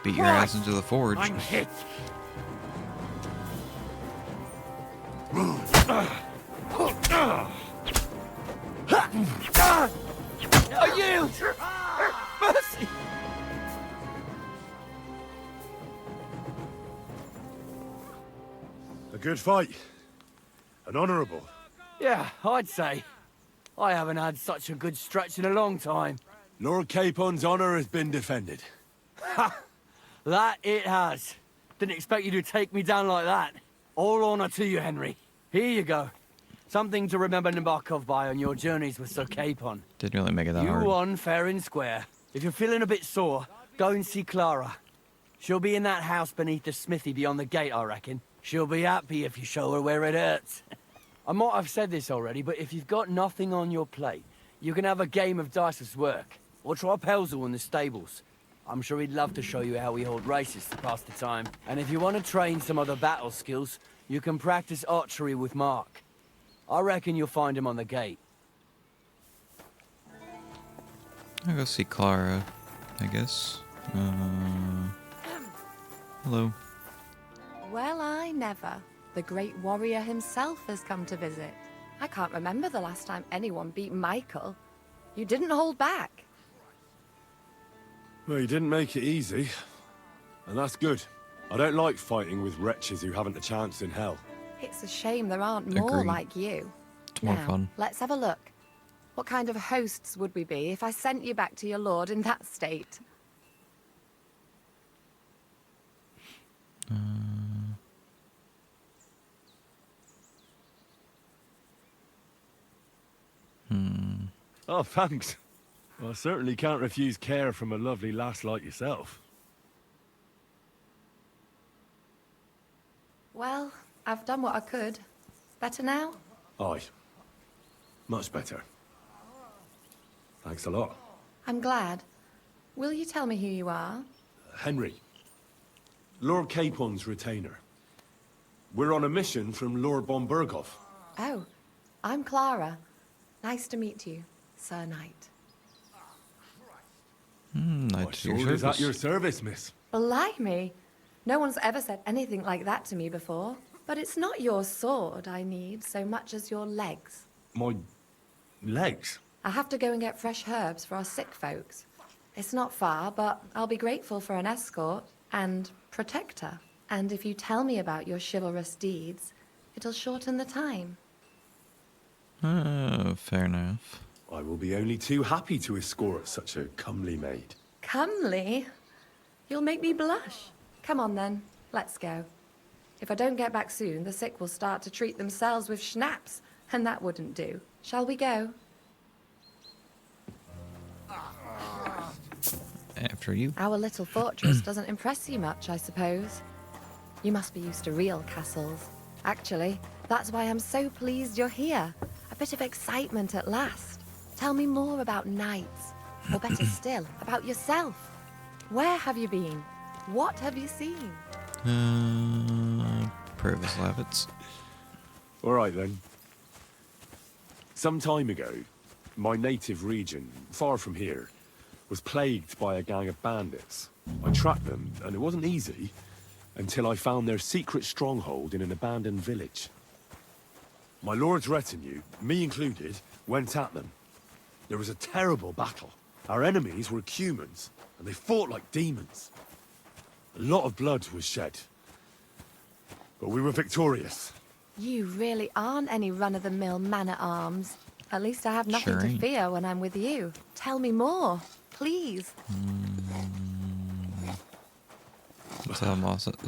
Beat your ass into the forge. I'm hit. I yield! Mercy! A good fight. An honourable. Yeah, I'd say. I haven't had such a good stretch in a long time. Lord Capon's honour has been defended. Ha! That it has. Didn't expect you to take me down like that. All honour to you, Henry. Here you go. Something to remember Nabarkov by on your journeys with Sir Capon. Didn't really make it that You hard. won fair and square. If you're feeling a bit sore, go and see Clara. She'll be in that house beneath the smithy beyond the gate, I reckon. She'll be happy if you show her where it hurts. I might have said this already, but if you've got nothing on your plate, you can have a game of dice's work. Or try Pelzel in the stables. I'm sure he'd love to show you how we hold races to pass the time. And if you want to train some other battle skills, you can practice archery with Mark. I reckon you'll find him on the gate. I'll go see Clara, I guess. Hello. Well, I never. The great warrior himself has come to visit. I can't remember the last time anyone beat Michael. You didn't hold back. Well, you didn't make it easy. And that's good. I don't like fighting with wretches who haven't a chance in hell. It's a shame there aren't more Agreed. like you. It's more Now, fun. let's have a look. What kind of hosts would we be if I sent you back to your lord in that state? Oh, thanks. Well, I certainly can't refuse care from a lovely lass like yourself. Well, I've done what I could. Better now? Aye. Much better. Thanks a lot. I'm glad. Will you tell me who you are? Henry. Lord Capon's retainer. We're on a mission from Lord Bombergov. Oh, I'm Clara. Nice to meet you, Sir Knight. Knight to your Sword is at service. your service, miss. Blimey! No one's ever said anything like that to me before. But it's not your sword I need so much as your legs. My legs? I have to go and get fresh herbs for our sick folks. It's not far, but I'll be grateful for an escort and protector. And if you tell me about your chivalrous deeds, it'll shorten the time. Fair enough. I will be only too happy to escort such a comely maid. Comely? You'll make me blush. Come on then, let's go. If I don't get back soon, the sick will start to treat themselves with schnapps, and that wouldn't do. Shall we go? After you. Our little fortress doesn't impress you much, I suppose. You must be used to real castles. Actually, that's why I'm so pleased you're here. A bit of excitement at last. Tell me more about knights. Or better still, about yourself. Where have you been? What have you seen? Purvis Lavitz. All right, then. Some time ago, my native region, far from here, was plagued by a gang of bandits. I tracked them, and it wasn't easy, until I found their secret stronghold in an abandoned village. My lord's retinue, me included, went at them. There was a terrible battle. Our enemies were humans, and they fought like demons. A lot of blood was shed. But we were victorious. You really aren't any run-of-the-mill man-at-arms. At least I have nothing Sure to ain't. fear when I'm with you. Tell me more, please. The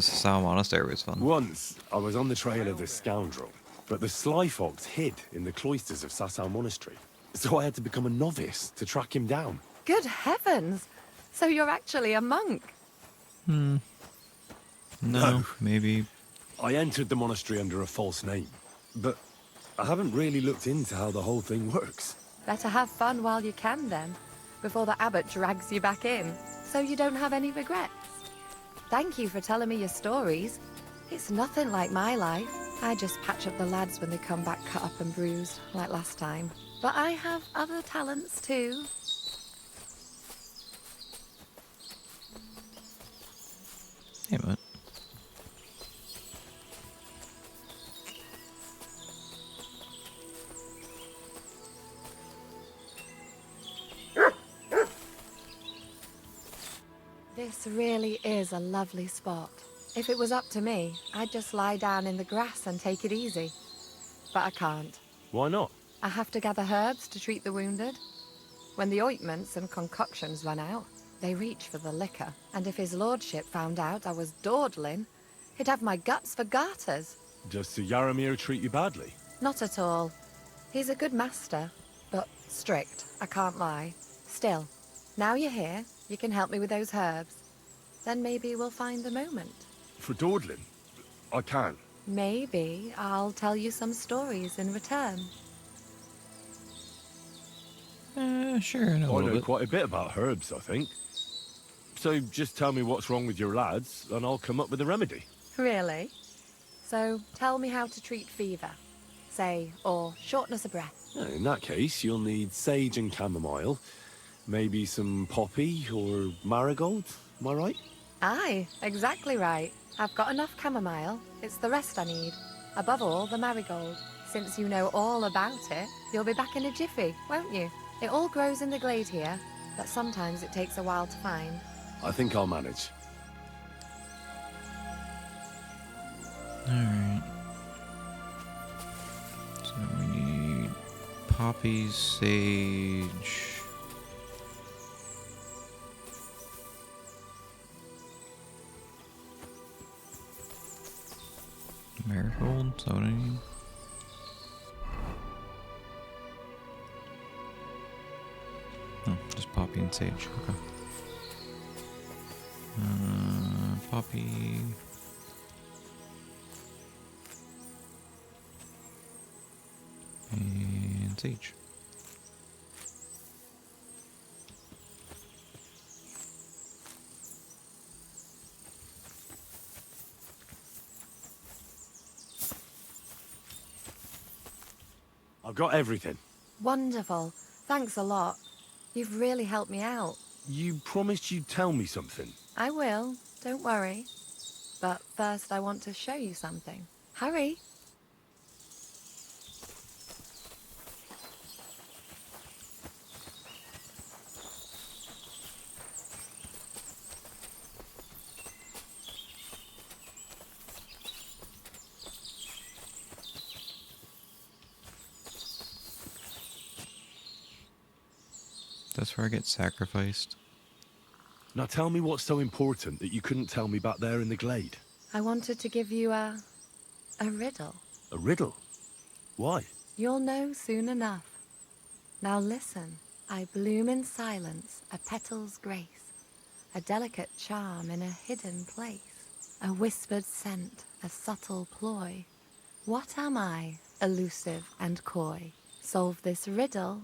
Sal Monastery was fun. Once, I was on the trail of this scoundrel, but the sly fox hid in the cloisters of Sasau Monastery. So I had to become a novice to track him down. Good heavens! So you're actually a monk? No, maybe. I entered the monastery under a false name, but I haven't really looked into how the whole thing works. Better have fun while you can then, before the abbot drags you back in, so you don't have any regrets. Thank you for telling me your stories. It's nothing like my life. I just patch up the lads when they come back cut up and bruised, like last time. But I have other talents too. Hey, man. This really is a lovely spot. If it was up to me, I'd just lie down in the grass and take it easy. But I can't. Why not? I have to gather herbs to treat the wounded. When the ointments and concoctions run out, they reach for the liquor. And if his lordship found out I was dawdling, he'd have my guts for garters. Does Sir Yaramir treat you badly? Not at all. He's a good master, but strict, I can't lie. Still, now you're here, you can help me with those herbs. Then maybe we'll find a moment. For dawdling? I can't. Maybe I'll tell you some stories in return. Sure, I no, know quite a bit about herbs, I think. So just tell me what's wrong with your lads, and I'll come up with a remedy. Really? So tell me how to treat fever, say, or shortness of breath. In that case, you'll need sage and chamomile, maybe some poppy or marigold, am I right? Aye, exactly right. I've got enough chamomile. It's the rest I need. Above all, the marigold. Since you know all about it, you'll be back in a jiffy, won't you? It all grows in the glade here, but sometimes it takes a while to find. I think I'll manage. Alright. So we need poppies, sage. Marigold, is that what I need? Oh, just poppy and sage, okay. Poppy. And sage. I've got everything. Wonderful. Thanks a lot. You've really helped me out. You promised you'd tell me something. I will, don't worry. But first I want to show you something. Hurry. That's where I get sacrificed. Now tell me what's so important that you couldn't tell me back there in the glade. I wanted to give you a riddle. A riddle? Why? You'll know soon enough. Now listen. I bloom in silence, a petal's grace, a delicate charm in a hidden place, a whispered scent, a subtle ploy. What am I, elusive and coy? Solve this riddle,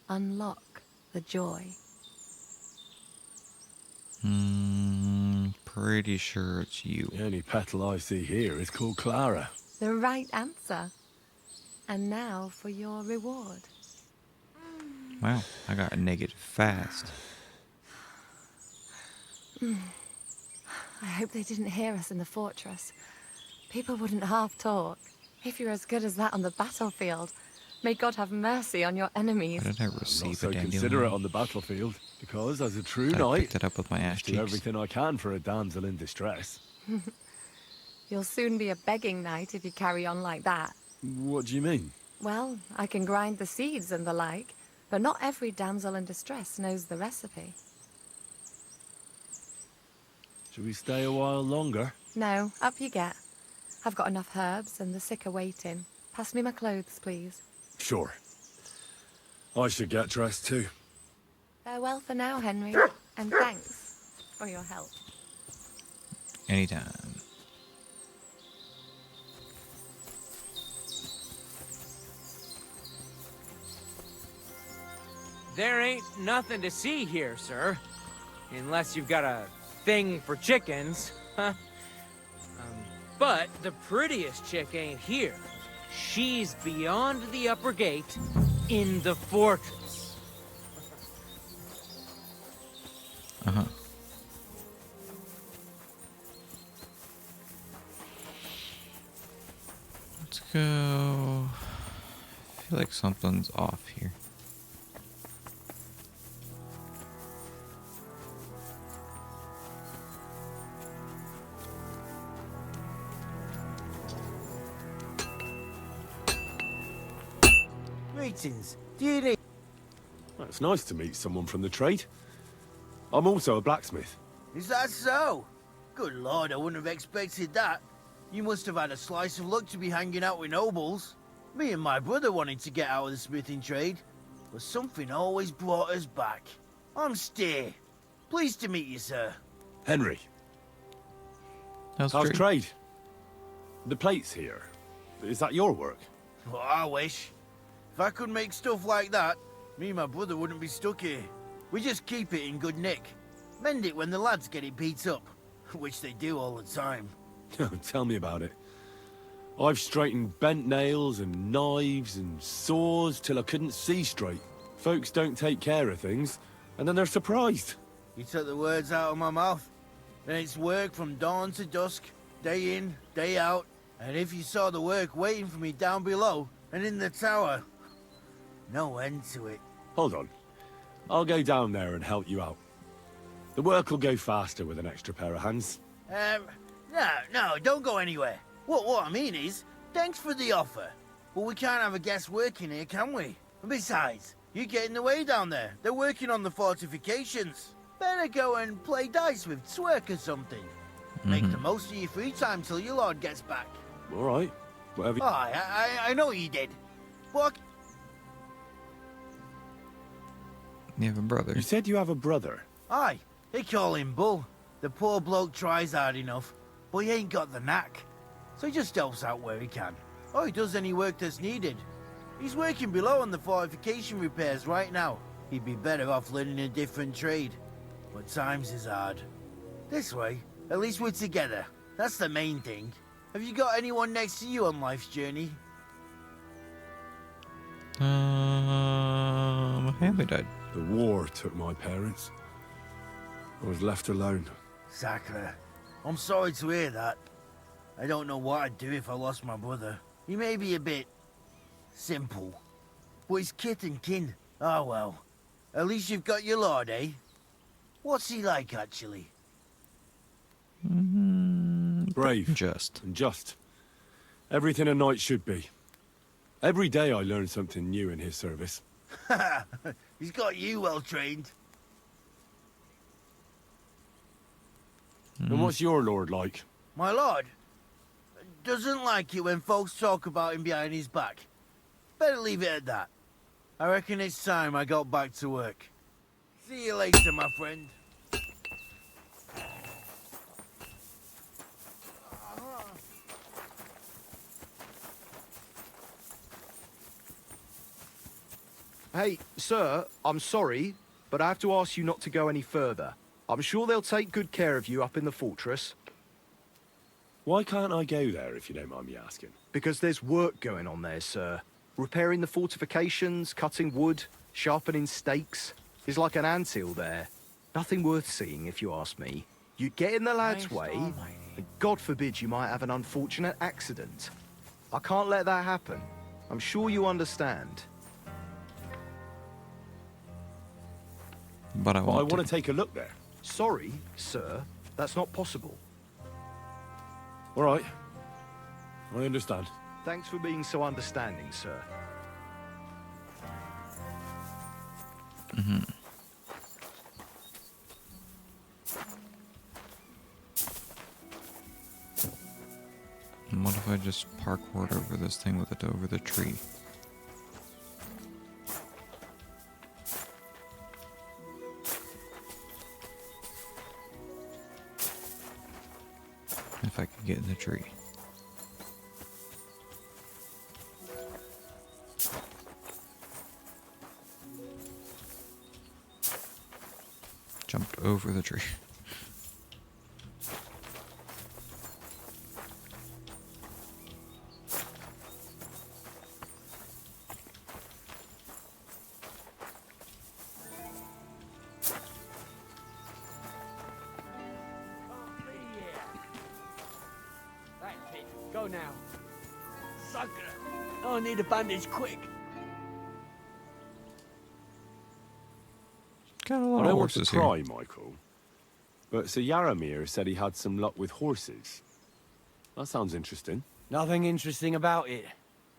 unlock the joy. Pretty sure it's you. The only petal I see here is called Clara. The right answer. And now for your reward. Wow, I got a negative fast. I hope they didn't hear us in the fortress. People wouldn't half talk. If you're as good as that on the battlefield, may God have mercy on your enemies. Why did I receive Not so a dandelion? considerate on the battlefield, because as a true I knight, picked it up with my ass do cheeks. everything I can for a damsel in distress. You'll soon be a begging knight if you carry on like that. What do you mean? Well, I can grind the seeds and the like, but not every damsel in distress knows the recipe. Should we stay a while longer? No, up you get. I've got enough herbs and the sick are waiting. Pass me my clothes, please. Sure. I should get dressed too. Farewell for now, Henry, and thanks for your help. Anytime. There ain't nothing to see here, sir. Unless you've got a thing for chickens, huh? But the prettiest chick ain't here. She's beyond the upper gate in the fortress. Uh-huh. Let's go. I feel like something's off here. Greetings. Do you need... Well, it's nice to meet someone from the trade. I'm also a blacksmith. Is that so? Good lord, I wouldn't have expected that. You must have had a slice of luck to be hanging out with nobles. Me and my brother wanted to get out of the smithing trade, but something always brought us back. I'm Steer. Pleased to meet you, sir. Henry. How's trade? trade? The plates here. Is that your work? Well, I wish. If I could make stuff like that, me and my brother wouldn't be stuck here. We just keep it in good nick. Mend it when the lads get it beat up, which they do all the time. Tell me about it. I've straightened bent nails and knives and saws till I couldn't see straight. Folks don't take care of things, and then they're surprised. You took the words out of my mouth. And it's work from dawn to dusk, day in, day out. And if you saw the work waiting for me down below and in the tower, no end to it. Hold on. I'll go down there and help you out. The work will go faster with an extra pair of hands. No, don't go anywhere. What I mean is, thanks for the offer. But we can't have a guest working here, can we? And besides, you get in the way down there. They're working on the fortifications. Better go and play dice with Twerk or something. Make the most of your free time till your lord gets back. All right. Whatever. Oh, I know you did. What? You have a brother. You said you have a brother. Aye, they call him Bull. The poor bloke tries hard enough, but he ain't got the knack. So he just helps out where he can. Or he does any work that's needed. He's working below on the fortification repairs right now. He'd be better off learning a different trade. But times is hard. This way, at least we're together. That's the main thing. Have you got anyone next to you on life's journey? My family died. The war took my parents. I was left alone. Sacre. I'm sorry to hear that. I don't know what I'd do if I lost my brother. He may be a bit... simple. But he's kith and kin. Oh well. At least you've got your lord, eh? What's he like, actually? Brave. And just. Everything a knight should be. Every day I learn something new in his service. He's got you well trained. And what's your lord like? My lord doesn't like it when folks talk about him behind his back. Better leave it at that. I reckon it's time I got back to work. See you later, my friend. Hey, sir, I'm sorry, but I have to ask you not to go any further. I'm sure they'll take good care of you up in the fortress. Why can't I go there, if you don't mind me asking? Because there's work going on there, sir. Repairing the fortifications, cutting wood, sharpening stakes. There's like an anthill there. Nothing worth seeing, if you ask me. You get in the lad's way, and God forbid you might have an unfortunate accident. I can't let that happen. I'm sure you understand. But I want to take a look there. Sorry, sir. That's not possible. All right. I understand. Thanks for being so understanding, sir. And what if I just parkoured over this thing with it over the tree? get in the tree. Jumped over the tree. That's it. Go now. Sucker. I need a bandage quick. Got a I lot of don't want to horses here. pry, Michael, but Sir Yaramir said he had some luck with horses. That sounds interesting. Nothing interesting about it.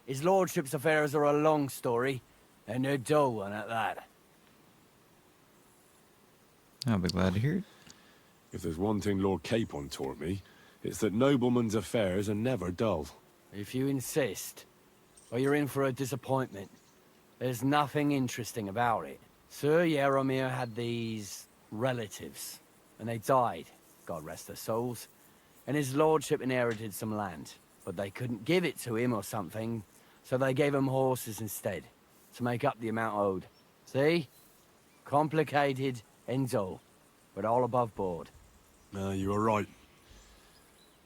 His lordship's affairs are a long story, and a dull one at that. I'll be glad to hear it. If there's one thing Lord Capon taught me, it's that noblemen's affairs are never dull. If you insist, well, you're in for a disappointment. There's nothing interesting about it. Sir Yaramir had these relatives, and they died, God rest their souls, and his lordship inherited some land, but they couldn't give it to him or something, so they gave him horses instead, to make up the amount owed. See? Complicated and dull, but all above board. You were right.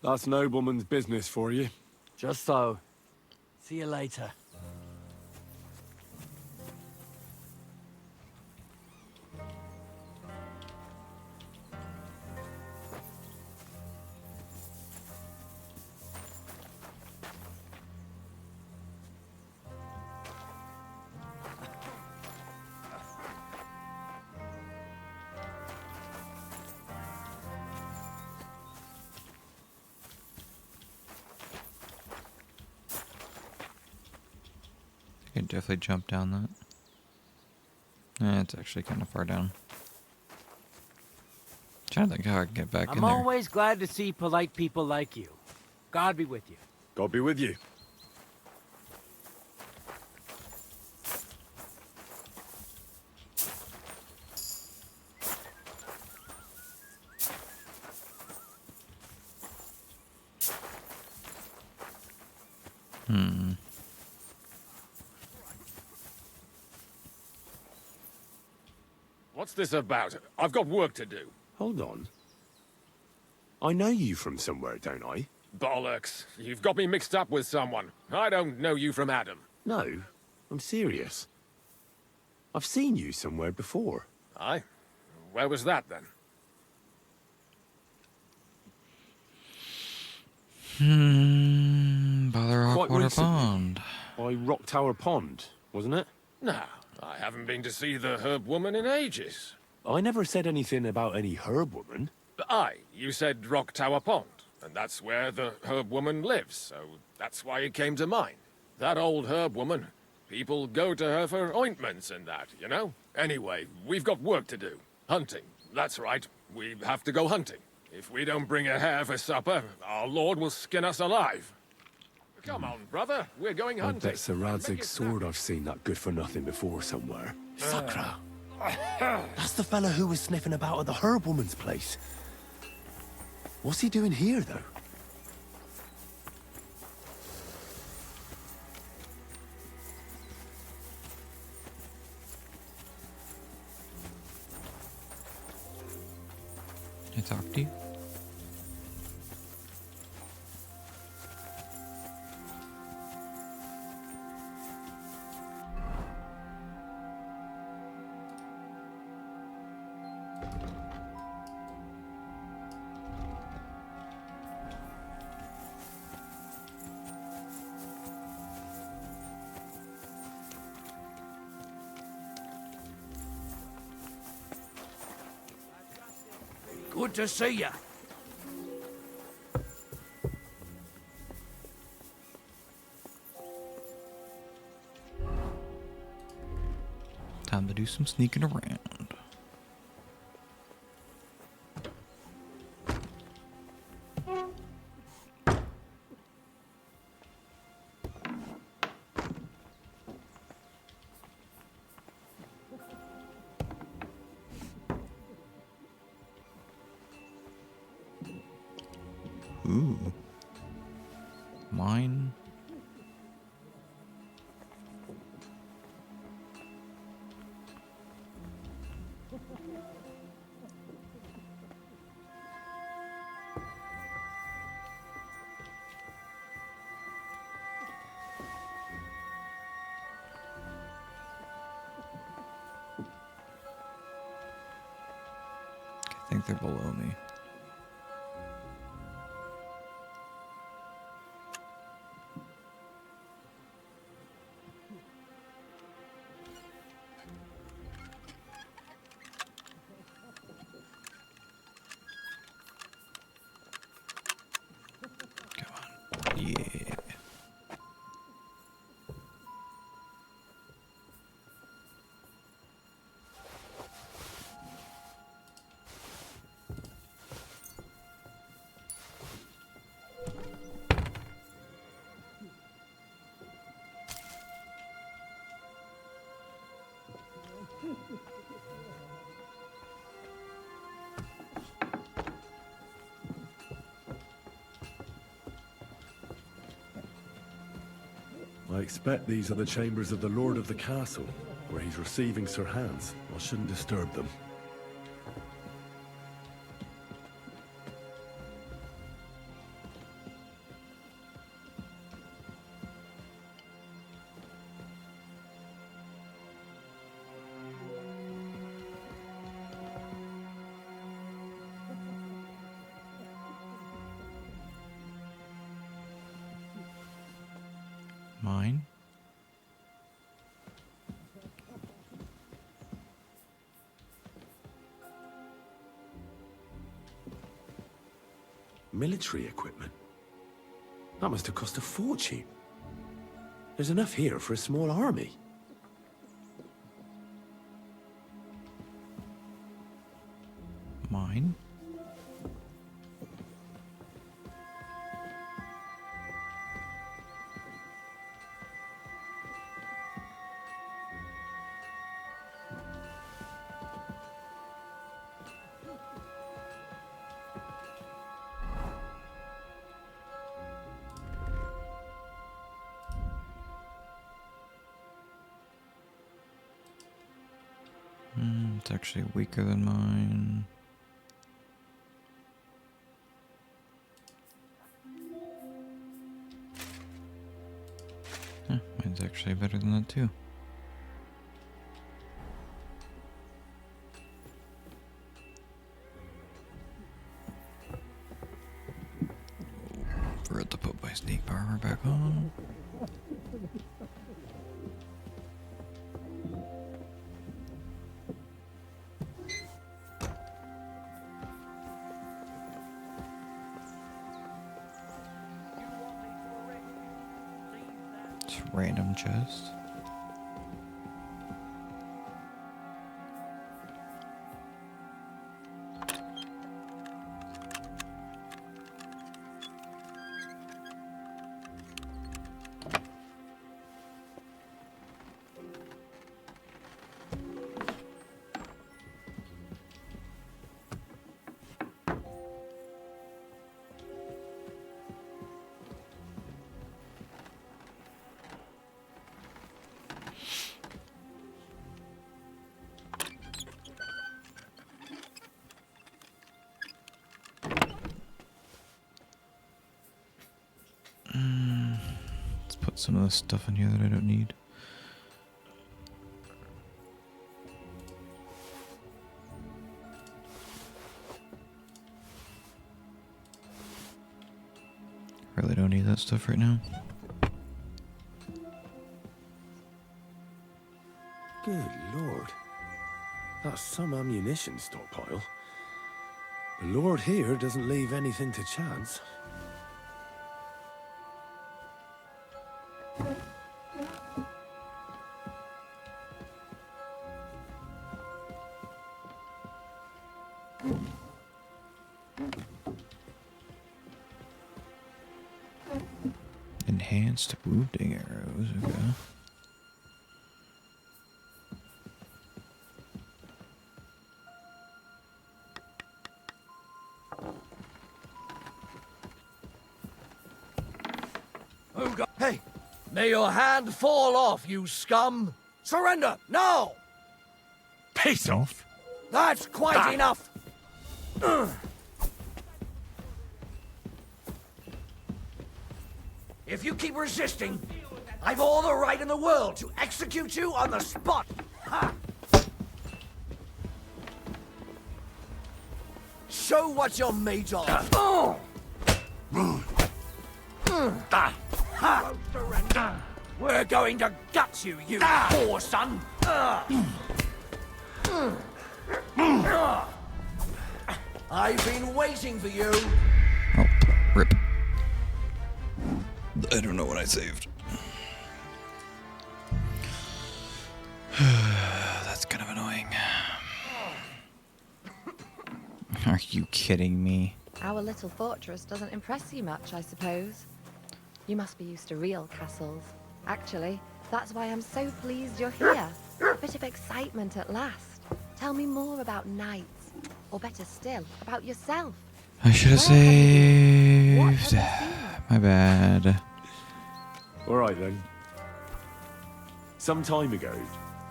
That's nobleman's business for you. Just so. See you later. I can definitely jump down that. It's actually kind of far down. Trying to think how I can get back in I'm there. always glad to see polite people like you. God be with you. God be with you. What's this about? I've got work to do. Hold on. I know you from somewhere, don't I? Bollocks. You've got me mixed up with someone. I don't know you from Adam. No, I'm serious. I've seen you somewhere before. Aye? Where was that, then? Bother Quite Rockwater recently. Pond. By Rock Tower Pond, wasn't it? No, I haven't been to see the herb woman in ages. I never said anything about any herb woman. Aye, you said Rock Tower Pond, and that's where the herb woman lives, so that's why it came to mind. That old herb woman, people go to her for ointments and that, you know? Anyway, we've got work to do. Hunting, that's right. We have to go hunting. If we don't bring a hare for supper, our lord will skin us alive. Come on, brother, we're going I hunting. bet Sir Radzig's sword I've seen that good for nothing before somewhere. Sakra! That's the fella who was sniffing about at the herb woman's place. What's he doing here, though? Can I talk to you? Good to see you. Time to do some sneaking around. Ooh. Mine. I think they're below me. Come on. Yeah. I expect these are the chambers of the Lord of the Castle, where he's receiving Sir Hans. I shouldn't disturb them. Mine. Military equipment? That must have cost a fortune. There's enough here for a small army. Mine. It's actually weaker than mine. Mine's actually better than that too. Forgot to put my sneak armor back on. Just random chest. Let's put some of this stuff in here that I don't need. Really don't need that stuff right now. Good lord. That's some ammunition stockpile. The Lord here doesn't leave anything to chance. Enhanced wounding arrows, okay. May your hand fall off, you scum! Surrender, now! Piss off! That's quite enough! If you keep resisting, I've all the right in the world to execute you on the spot! Ha! Show what you're made of! Ha! We're going to gut you, you poor son! I've been waiting for you! Oh, rip. I don't know what I saved. That's kind of annoying. Are you kidding me? Our little fortress doesn't impress you much, I suppose. You must be used to real castles. Actually, that's why I'm so pleased you're here. A bit of excitement at last. Tell me more about knights. Or better still, about yourself. I should have saved. My bad. Alright then. Some time ago,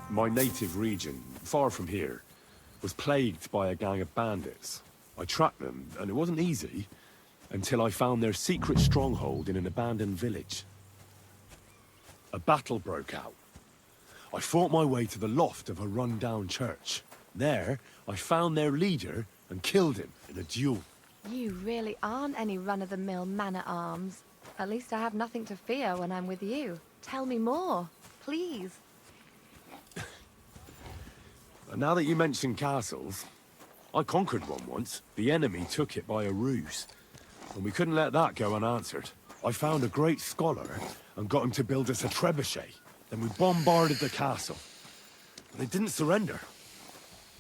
my native region, far from here, was plagued by a gang of bandits. I tracked them, and it wasn't easy, until I found their secret stronghold in an abandoned village. A battle broke out. I fought my way to the loft of a run-down church. There, I found their leader and killed him in a duel. You really aren't any run-of-the-mill man-at-arms. At least I have nothing to fear when I'm with you. Tell me more, please. And now that you mention castles, I conquered one once. The enemy took it by a ruse, and we couldn't let that go unanswered. I found a great scholar and got him to build us a trebuchet. Then we bombarded the castle. But they didn't surrender.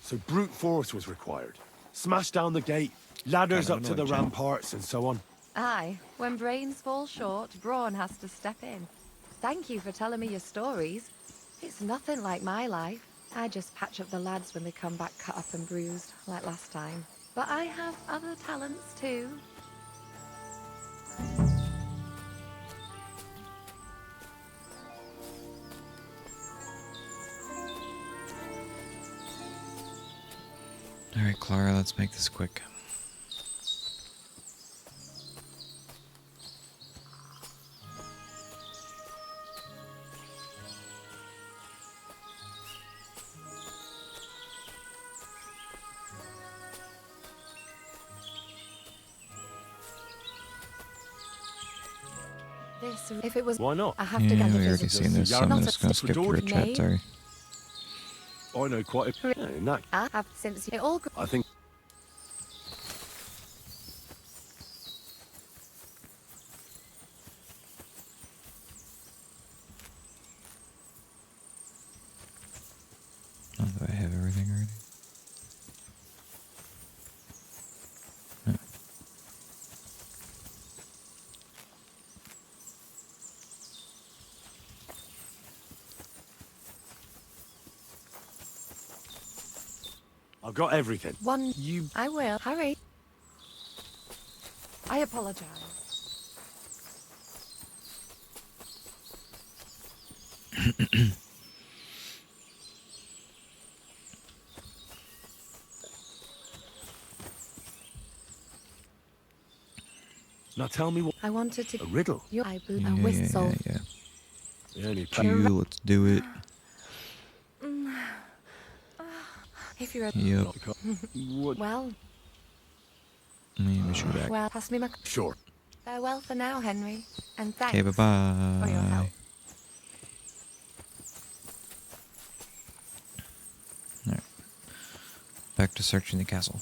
So brute force was required. Smash down the gate, ladders up to the ramparts, and so on. Aye, when brains fall short, brawn has to step in. Thank you for telling me your stories. It's nothing like my life. I just patch up the lads when they come back cut up and bruised, like last time. But I have other talents too. Alright, Clara, let's make this quick. This, if it was... Why not? I have to get Yeah, a we already visit. seen this, so I'm just gonna skip through the chat, sorry. I know quite a... Yeah, in that... I have since it all... I think... Oh, do I have everything already? No. I've got everything. One... You... I will. Hurry. I apologize. Now tell me what... I wanted to... A riddle? I blew a whistle. Yeah. Let's do it. If you're a... Yep. Well... Maybe we should back. Well, pass me my... Sure. Farewell for now, Henry. And thanks Okay, bye-bye. for your help. Alright. Back to searching the castle.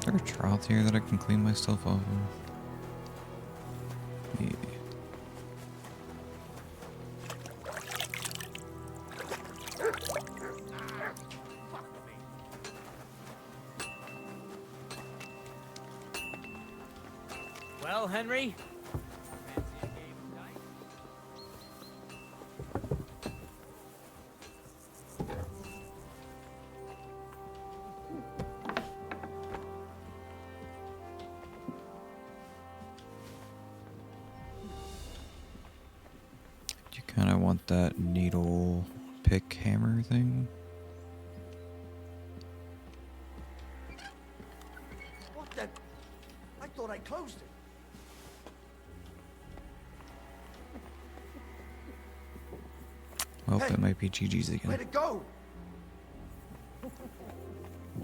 Is there a trough here that I can clean myself off of? Yeah. Well, Henry? You kind of want that needle pick hammer thing. What the? I thought I closed it. Well, Hey, that might be GG's Where'd again. it go?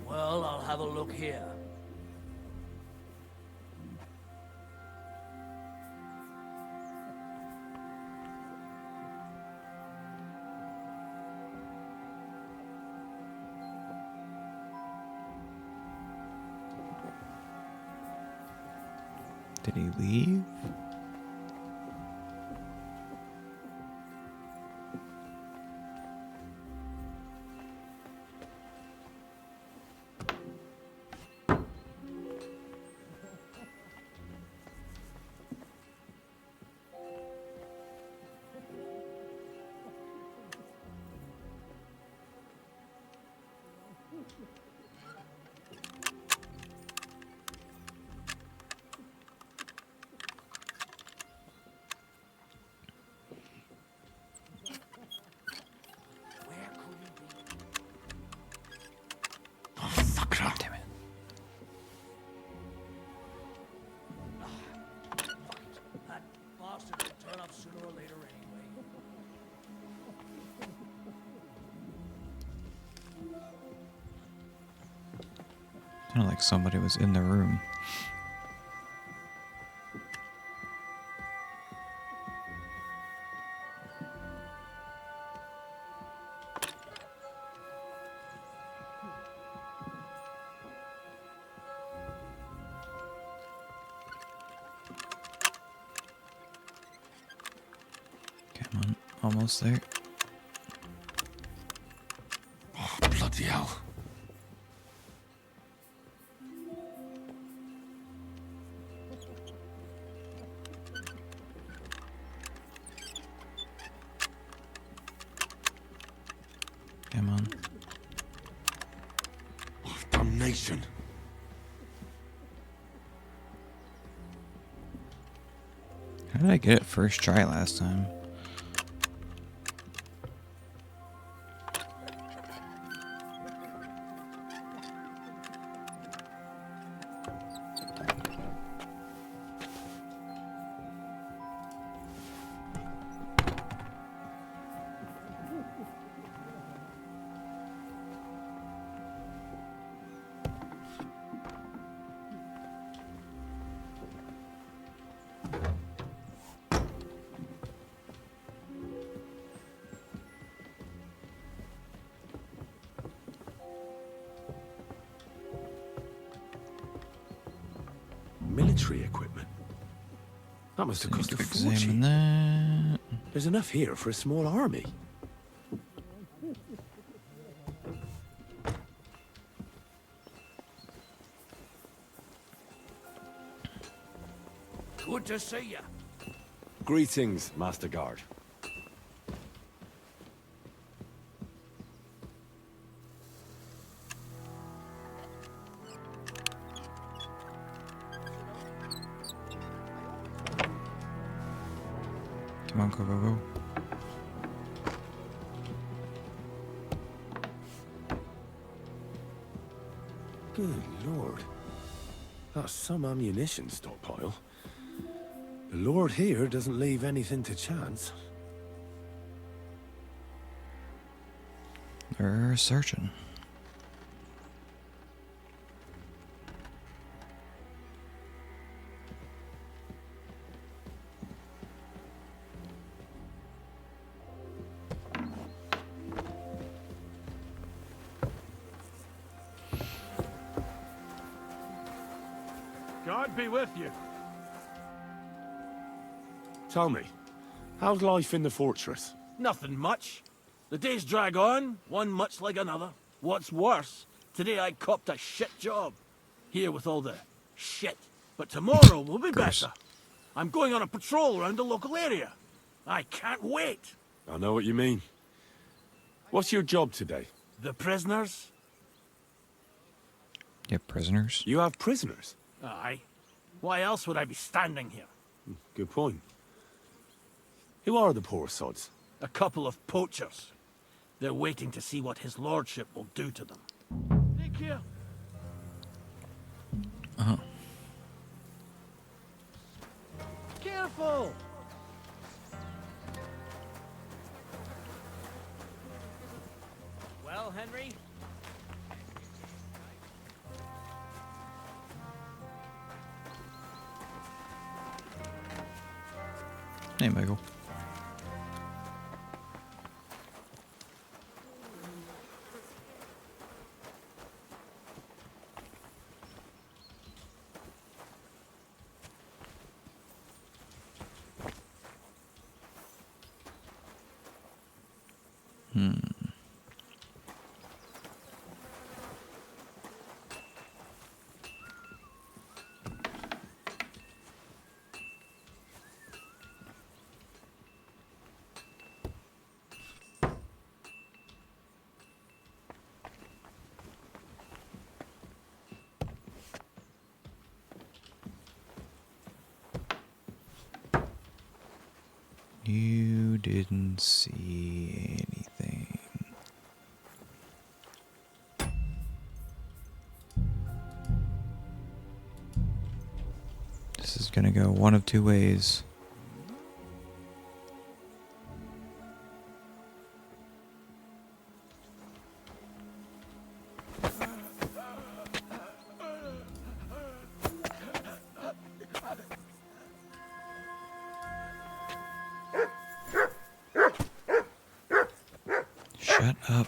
Well, I'll have a look here. Did he leave? Damn it. That bastard will turn up sooner or later anyway. Sounded like somebody was in the room. Come on, almost there. Oh, bloody hell. Come on. Oh, damnation. How did I get it first try last time? Military equipment. That must have cost a Examine fortune. that. There's enough here for a small army. Good to see you. Greetings, Master Guard. Come on, go, go, go. Good lord. That's some ammunition stockpile. The lord here doesn't leave anything to chance. They're searching. God be with you. Tell me, how's life in the fortress? Nothing much. The days drag on, one much like another. What's worse, today I copped a shit job. Here with all the shit But tomorrow will be course. better. I'm going on a patrol around the local area. I can't wait. I know what you mean. What's your job today? The prisoners? Yeah, prisoners. You have prisoners? Aye. Why else would I be standing here? Good point. Who are the poor sods? A couple of poachers. They're waiting to see what his lordship will do to them. Take care. Careful! Well, Henry? Hey, Michael. You didn't see anything. This is gonna go one of two ways. Shut up.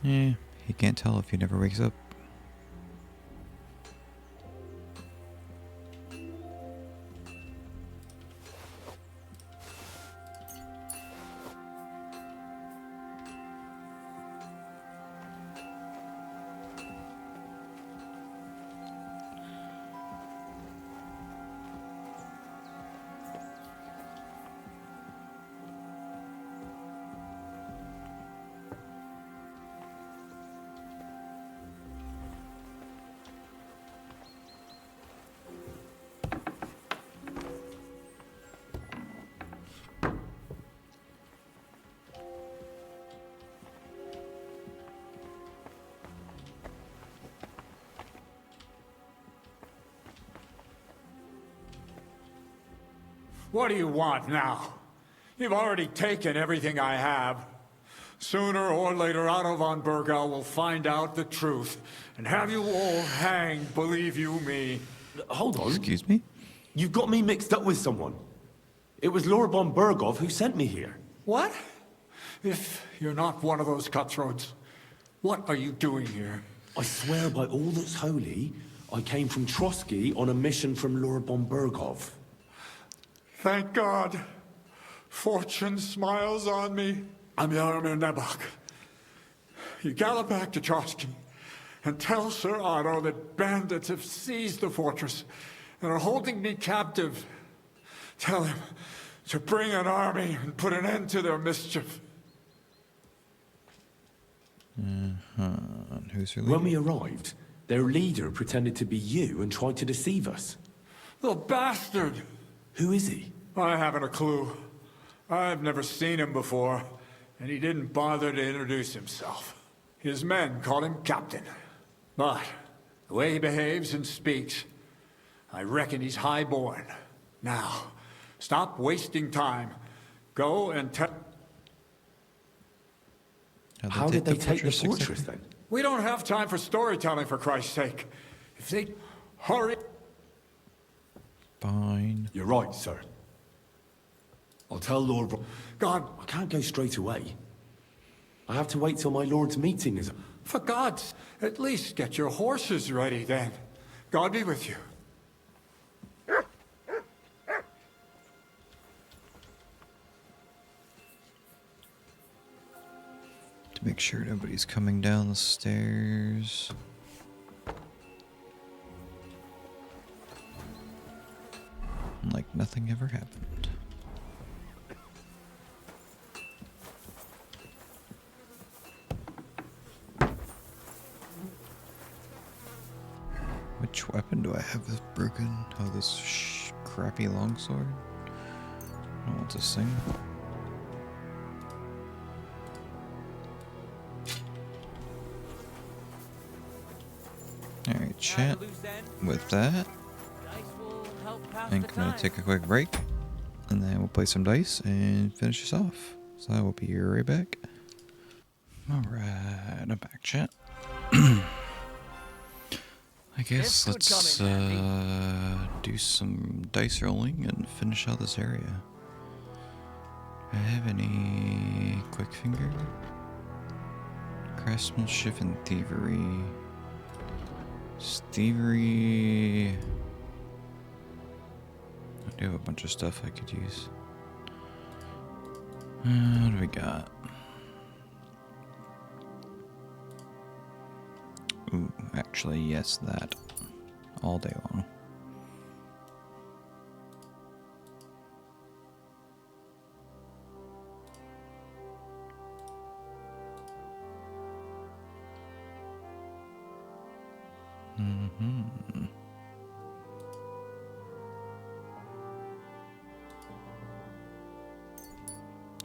Yeah, he can't tell if he never wakes up. What do you want now? You've already taken everything I have. Sooner or later, Otto von Bergau will find out the truth and have you all hanged, believe you me. Hold on. Excuse me? You've got me mixed up with someone. It was Lord von Bergov who sent me here. What? If you're not one of those cutthroats, what are you doing here? I swear by all that's holy, I came from Trotsky on a mission from Lord von Bergov. Thank God. Fortune smiles on me. I'm Jaromir Nebok. You gallop back to Trotsky and tell Sir Otto that bandits have seized the fortress and are holding me captive. Tell him to bring an army and put an end to their mischief. And who's your leader? When we arrived, their leader pretended to be you and tried to deceive us. The bastard! Who is he? I haven't a clue. I've never seen him before, and he didn't bother to introduce himself. His men called him Captain. But the way he behaves and speaks, I reckon he's high-born. Now, stop wasting time. Go and tell... How did they take the fortress then? We don't have time for storytelling, for Christ's sake. If they hurry... Fine. You're right, sir. I'll tell Lord... God, I can't go straight away. I have to wait till my lord's meeting is... For God's, at least get your horses ready then. God be with you. To make sure nobody's coming down the stairs. Like nothing ever happened. Which weapon do I have that's broken? Oh, this crappy longsword? I don't want this thing. Alright, chat. With that, I think I'm going to take a quick break, and then we'll play some dice and finish this off. So I will be right back. Alright, I'm back, chat. I guess let's do some dice rolling and finish out this area. Do I have any quick finger? Craftsmanship and thievery. Thievery. I do have a bunch of stuff I could use. What do we got? Ooh, actually, yes, that. All day long.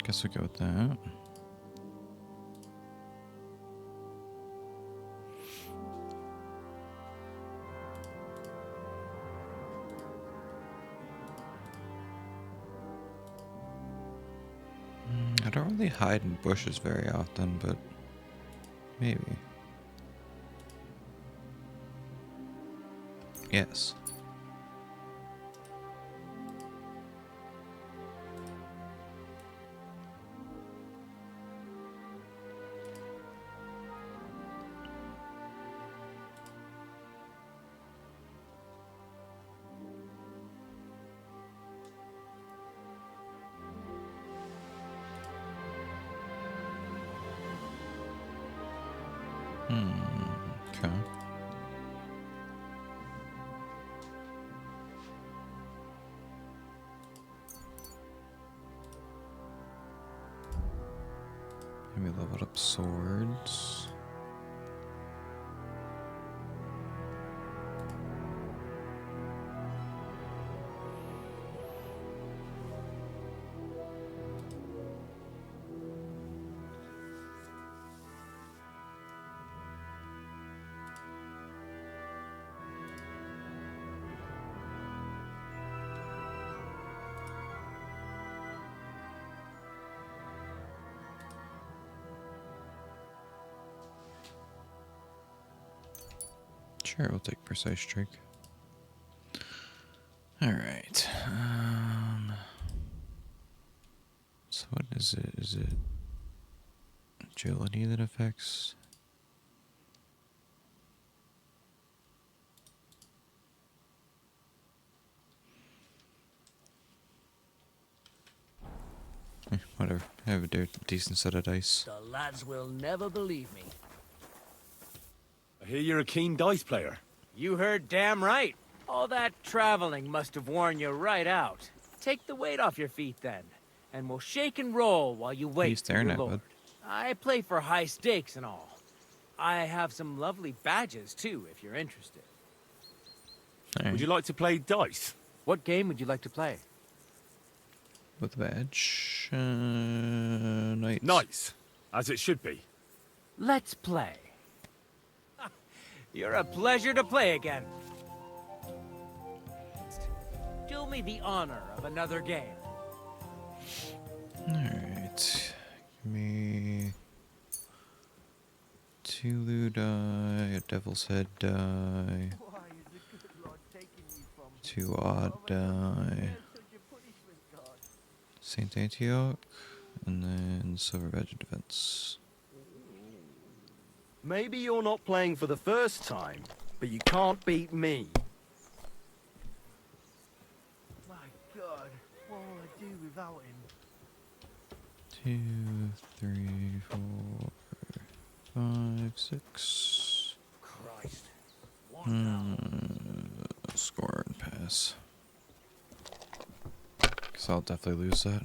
Guess we'll go with that. I don't really hide in bushes very often, but maybe. Yes. Okay. And we leveled up swords. Sure, we'll take precise strike. Alright. So what is it? Is it agility that affects? Whatever. I have a decent set of dice. The lads will never believe me. I hear you're a keen dice player. You heard damn right. All that traveling must have worn you right out. Take the weight off your feet then, and we'll shake and roll while you wait for your lord. I play for high stakes and all. I have some lovely badges too, if you're interested. Would you like to play dice? What game would you like to play? With a badge. Knights. Knights, as it should be. Let's play. You're a pleasure to play again. Do me the honor of another game. Alright. Give me 2 loot die, a devil's head die, 2 odd die, Saint Antioch, and then silver badge of defense. Maybe you're not playing for the first time, but you can't beat me. My God, what will I do without him? 2, 3, 4, 5, 6. Christ. Score and pass. Guess I'll definitely lose that.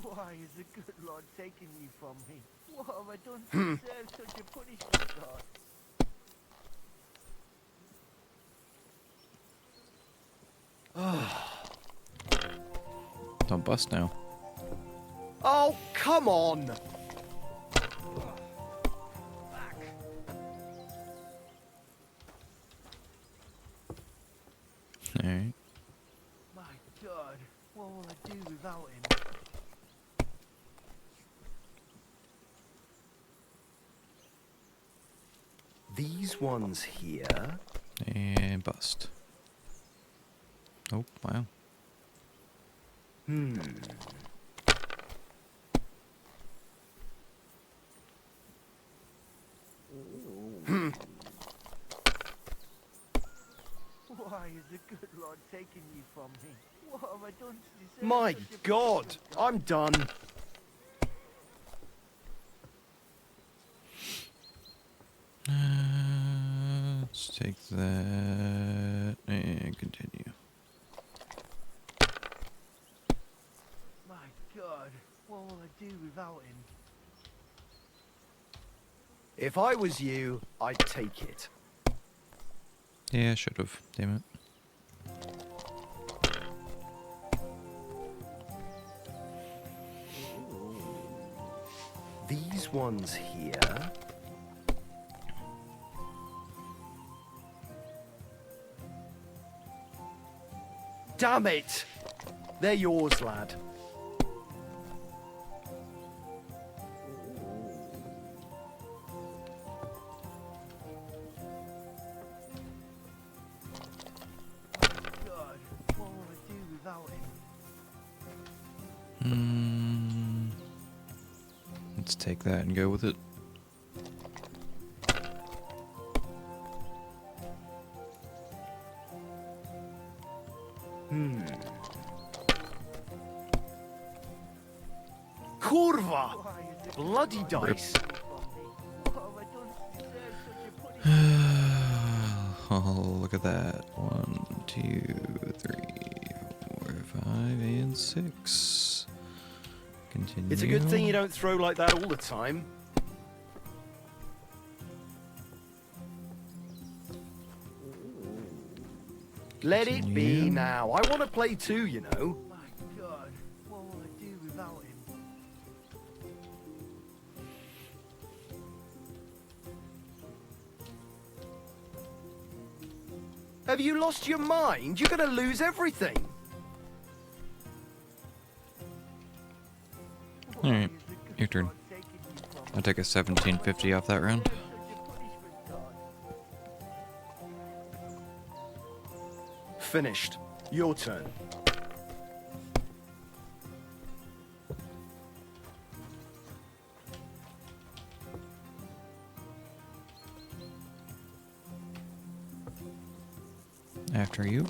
Why is the good Lord taking you from me? What have I done to deserve such a punishment, God? Don't bust now. Oh, come on! Alright. My God, what will I do without him? These ones here. And bust. Oh, wow. Why is the good Lord taking you from me? What have I done to deserve My such a God, punishment, I'm done. Let's take that and continue. My God, what will I do without him? If I was you, I'd take it. Yeah, I should have. Damn it. These ones here. Damn it! They're yours, lad. God, what will I do without him? Let's take that and go with it. Kurva! Bloody dice. Oh, look at that. 1, 2, 3, 4, 5, and 6. Continue. It's a good thing you don't throw like that all the time. Let it be Continue. now. I want to play too, you know. My God, what will I do without him? Have you lost your mind? You're going to lose everything. Alright, your turn. I'll take a 1750 off that round. Finished. Your turn. After you.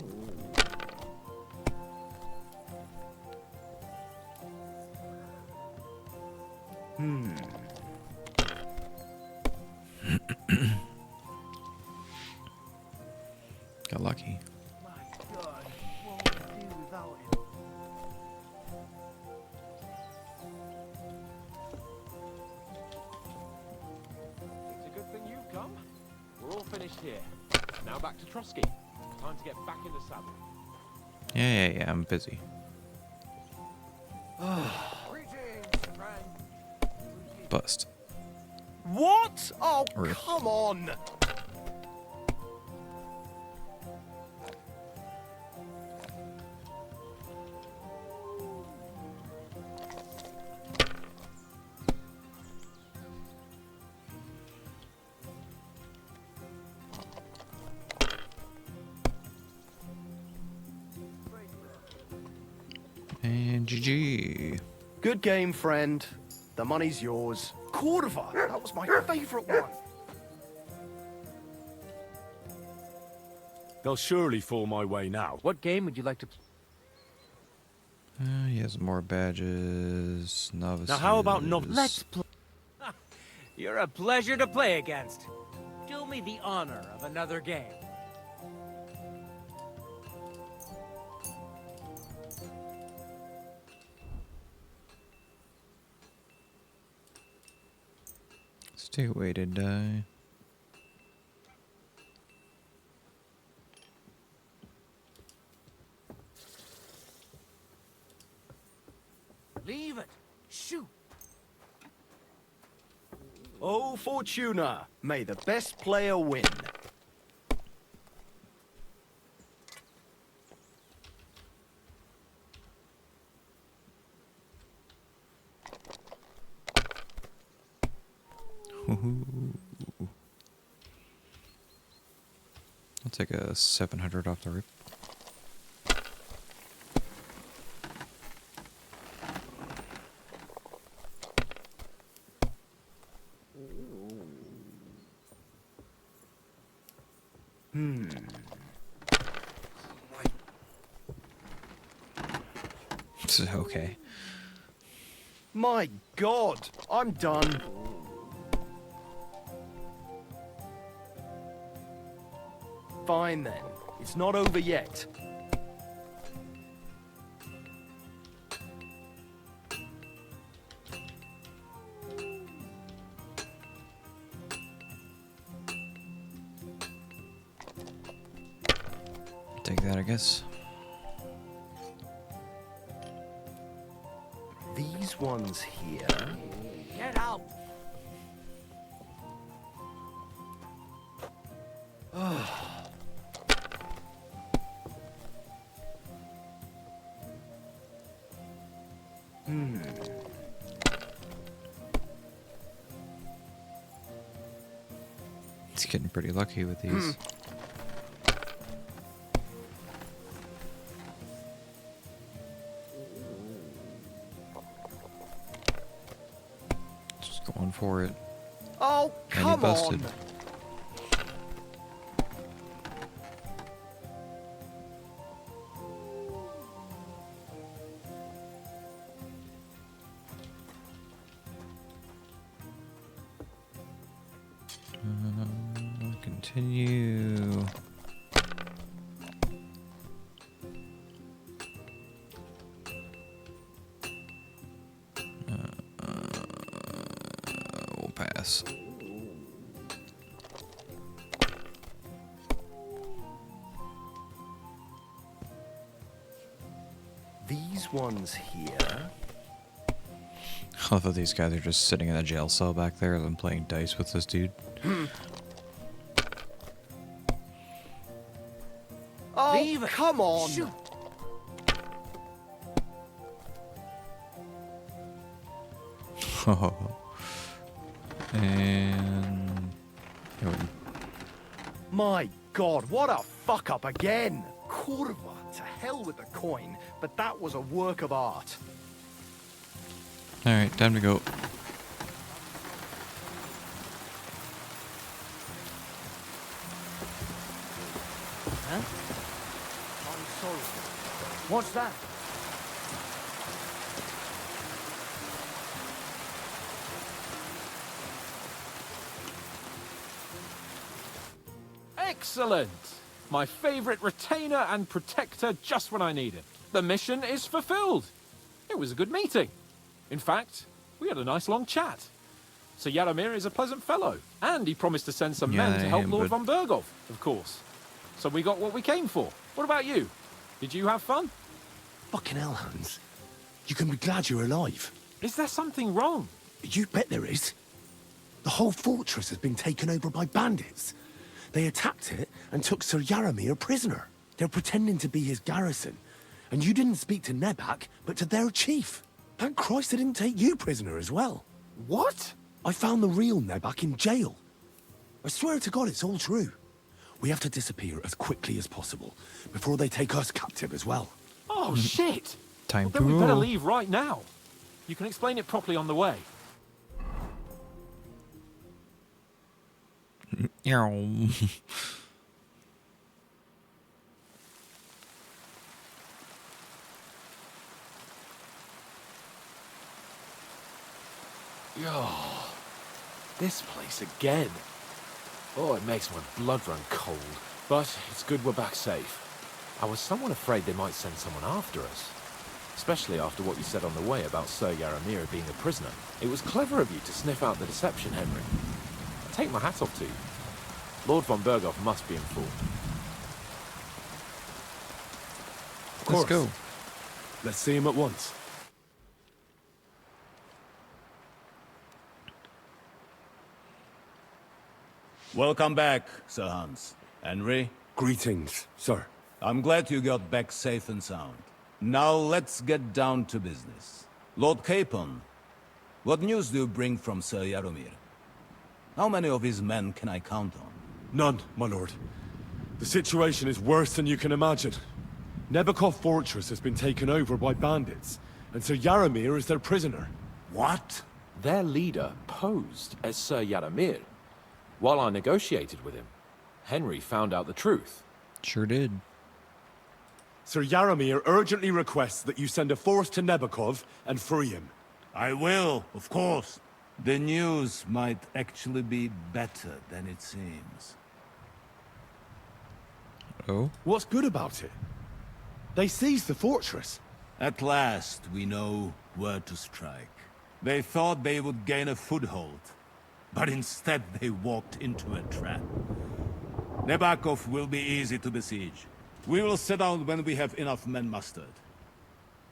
Got lucky. My God, what will I do without him? It's a good thing you've come. We're all finished here. Now back to Trotsky. Time to get back in the saddle. Yeah, I'm busy. Bust. What? Oh, Rip. come on. GG. Good game, friend. The money's yours. Cordova, that was my favorite one. They'll surely fall my way now. What game would you like to... He has more badges. Novices. Now how about Let's play. You're a pleasure to play against. Do me the honor of another game. Stay weighted die. Leave it. Shoot. Oh, Fortuna, may the best player win. I'll take a 700 off the rip. Okay. My God, I'm done. Fine then, it's not over yet. Take that, I guess. These ones here. Get out! He's getting pretty lucky with these. Just going for it. Oh, And he come busted. on! Continue. We'll pass. These ones here. I thought these guys are just sitting in a jail cell back there and playing dice with this dude. Oh, come on! Shoot. And My God, what a fuck up again! Cordova, to hell with the coin, but that was a work of art. all right, time to go. Huh? I'm sorry. What's that? Excellent! My favorite retainer and protector just when I need it. The mission is fulfilled. It was a good meeting. In fact, we had a nice long chat. Sir Yaramir is a pleasant fellow, and he promised to send some men to help Lord von Berghoff, of course. So we got what we came for. What about you? Did you have fun? Fucking hell, Hans. You can be glad you're alive. Is there something wrong? You bet there is. The whole fortress has been taken over by bandits. They attacked it and took Sir Yaramir prisoner. They're pretending to be his garrison. And you didn't speak to Nebak, but to their chief. Thank Christ they didn't take you prisoner as well. What? I found the real Nebak in jail. I swear to God it's all true. We have to disappear as quickly as possible, before they take us captive as well. Oh, shit! Time Then to we better go. leave right now. You can explain it properly on the way. Yo, this place again. Oh, it makes my blood run cold. But it's good we're back safe. I was somewhat afraid they might send someone after us. Especially after what you said on the way about Sir Yaramir being a prisoner. It was clever of you to sniff out the deception, Henry. I take my hat off to you. Lord von Berghoff must be informed. Of course. Let's go. Let's see him at once. Welcome back, Sir Hans. Henry? Greetings, sir. I'm glad you got back safe and sound. Now let's get down to business. Lord Capon, what news do you bring from Sir Yaromir? How many of his men can I count on? None, my lord. The situation is worse than you can imagine. Nebakov Fortress has been taken over by bandits, and Sir Yaramir is their prisoner. What? Their leader posed as Sir Yaramir. While I negotiated with him, Henry found out the truth. Sure did. Sir Yaramir urgently requests that you send a force to Nebakov and free him. I will, of course. The news might actually be better than it seems. Oh? What's good about it? They seized the fortress. At last, we know where to strike. They thought they would gain a foothold, but instead they walked into a trap. Nebakov will be easy to besiege. We will set out when we have enough men mustered.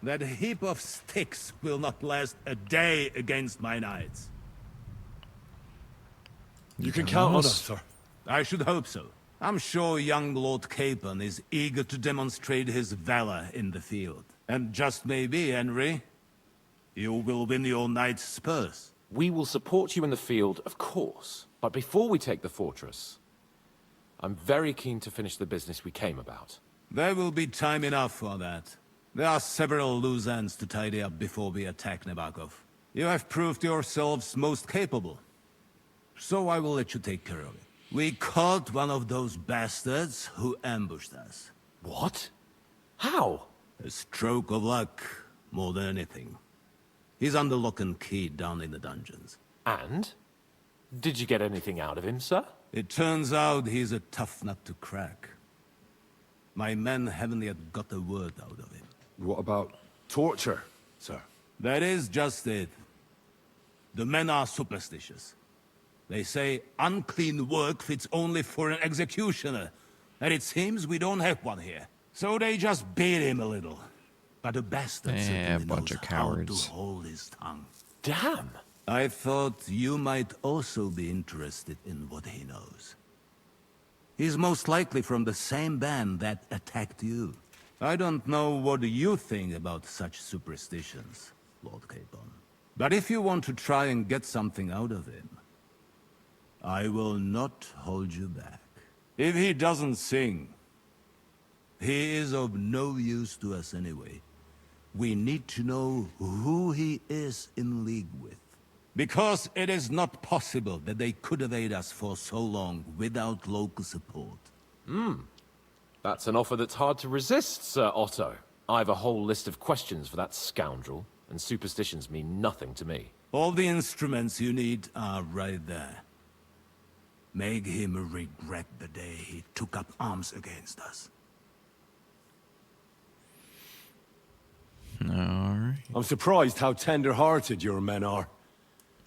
That heap of sticks will not last a day against my knights. You can count on us, sir. I should hope so. I'm sure young Lord Capon is eager to demonstrate his valor in the field. And just maybe, Henry, you will win your knight's spurs. We will support you in the field, of course. But before we take the fortress, I'm very keen to finish the business we came about. There will be time enough for that. There are several loose ends to tidy up before we attack Nebakov. You have proved yourselves most capable. So I will let you take care of it. We caught one of those bastards who ambushed us. What? How? A stroke of luck, more than anything. He's under lock and key down in the dungeons. And? Did you get anything out of him, sir? It turns out he's a tough nut to crack. My men haven't yet got a word out of him. What about torture, sir? That is just it. The men are superstitious. They say unclean work fits only for an executioner, and it seems we don't have one here. So they just beat him a little. But the bastard certainly bunch knows of cowards. how to hold his tongue. Damn! I thought you might also be interested in what he knows. He's most likely from the same band that attacked you. I don't know what you think about such superstitions, Lord Capon. But if you want to try and get something out of him, I will not hold you back. If he doesn't sing, he is of no use to us anyway. We need to know who he is in league with. Because it is not possible that they could evade us for so long without local support. That's an offer that's hard to resist, Sir Otto. I've a whole list of questions for that scoundrel, and superstitions mean nothing to me. All the instruments you need are right there. Make him regret the day he took up arms against us. Alright. I'm surprised how tender-hearted your men are.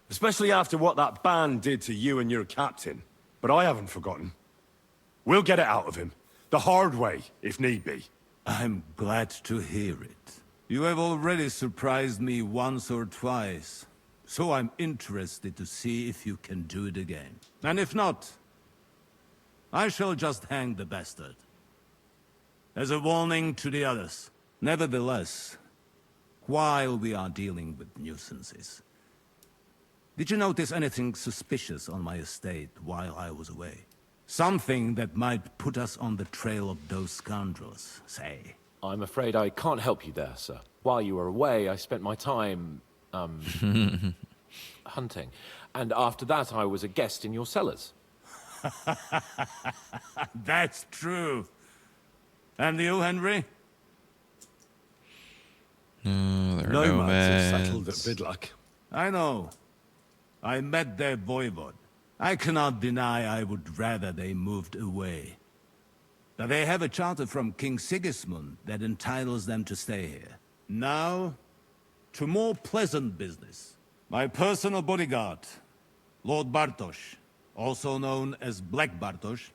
Especially after what that band did to you and your captain. But I haven't forgotten. We'll get it out of him. The hard way, if need be. I'm glad to hear it. You have already surprised me once or twice, so I'm interested to see if you can do it again. And if not, I shall just hang the bastard. As a warning to the others. Nevertheless, while we are dealing with nuisances, did you notice anything suspicious on my estate while I was away? Something that might put us on the trail of those scoundrels, say, I'm afraid I can't help you there, sir. While you were away, I spent my time, hunting. And after that, I was a guest in your cellars. That's true. And you, Henry? There are Nomads have settled nomads. at Vidlac. I know. I met their voivod. I cannot deny I would rather they moved away. But they have a charter from King Sigismund that entitles them to stay here. Now, to more pleasant business. My personal bodyguard, Lord Bartosz, also known as Black Bartosz,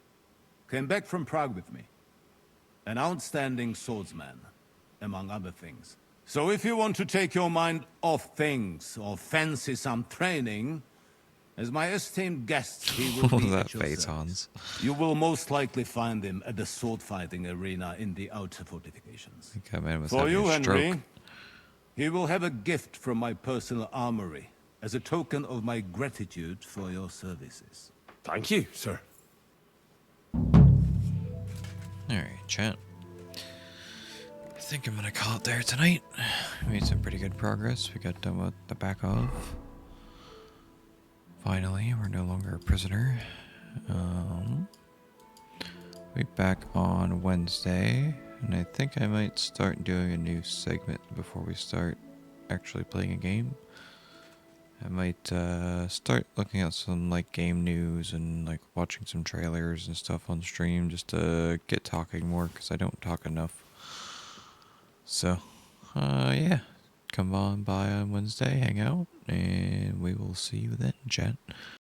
came back from Prague with me. An outstanding swordsman, among other things. So if you want to take your mind off things, or fancy some training, as my esteemed guest, he will be That at your face, service. Hans. You will most likely find him at the sword-fighting arena in the outer fortifications. That man was For having you, a stroke. Henry, he will have a gift from my personal armory, as a token of my gratitude for your services. Thank you, sir. Alright, chat. I think I'm gonna call it there tonight. We made some pretty good progress. We got done with the back of. Finally, we're no longer a prisoner. We'll be back on Wednesday, and I think I might start doing a new segment before we start actually playing a game. I might start looking at some like game news and like watching some trailers and stuff on stream just to get talking more, because I don't talk enough. So, yeah, come on by on Wednesday, hang out, and we will see you then, chat.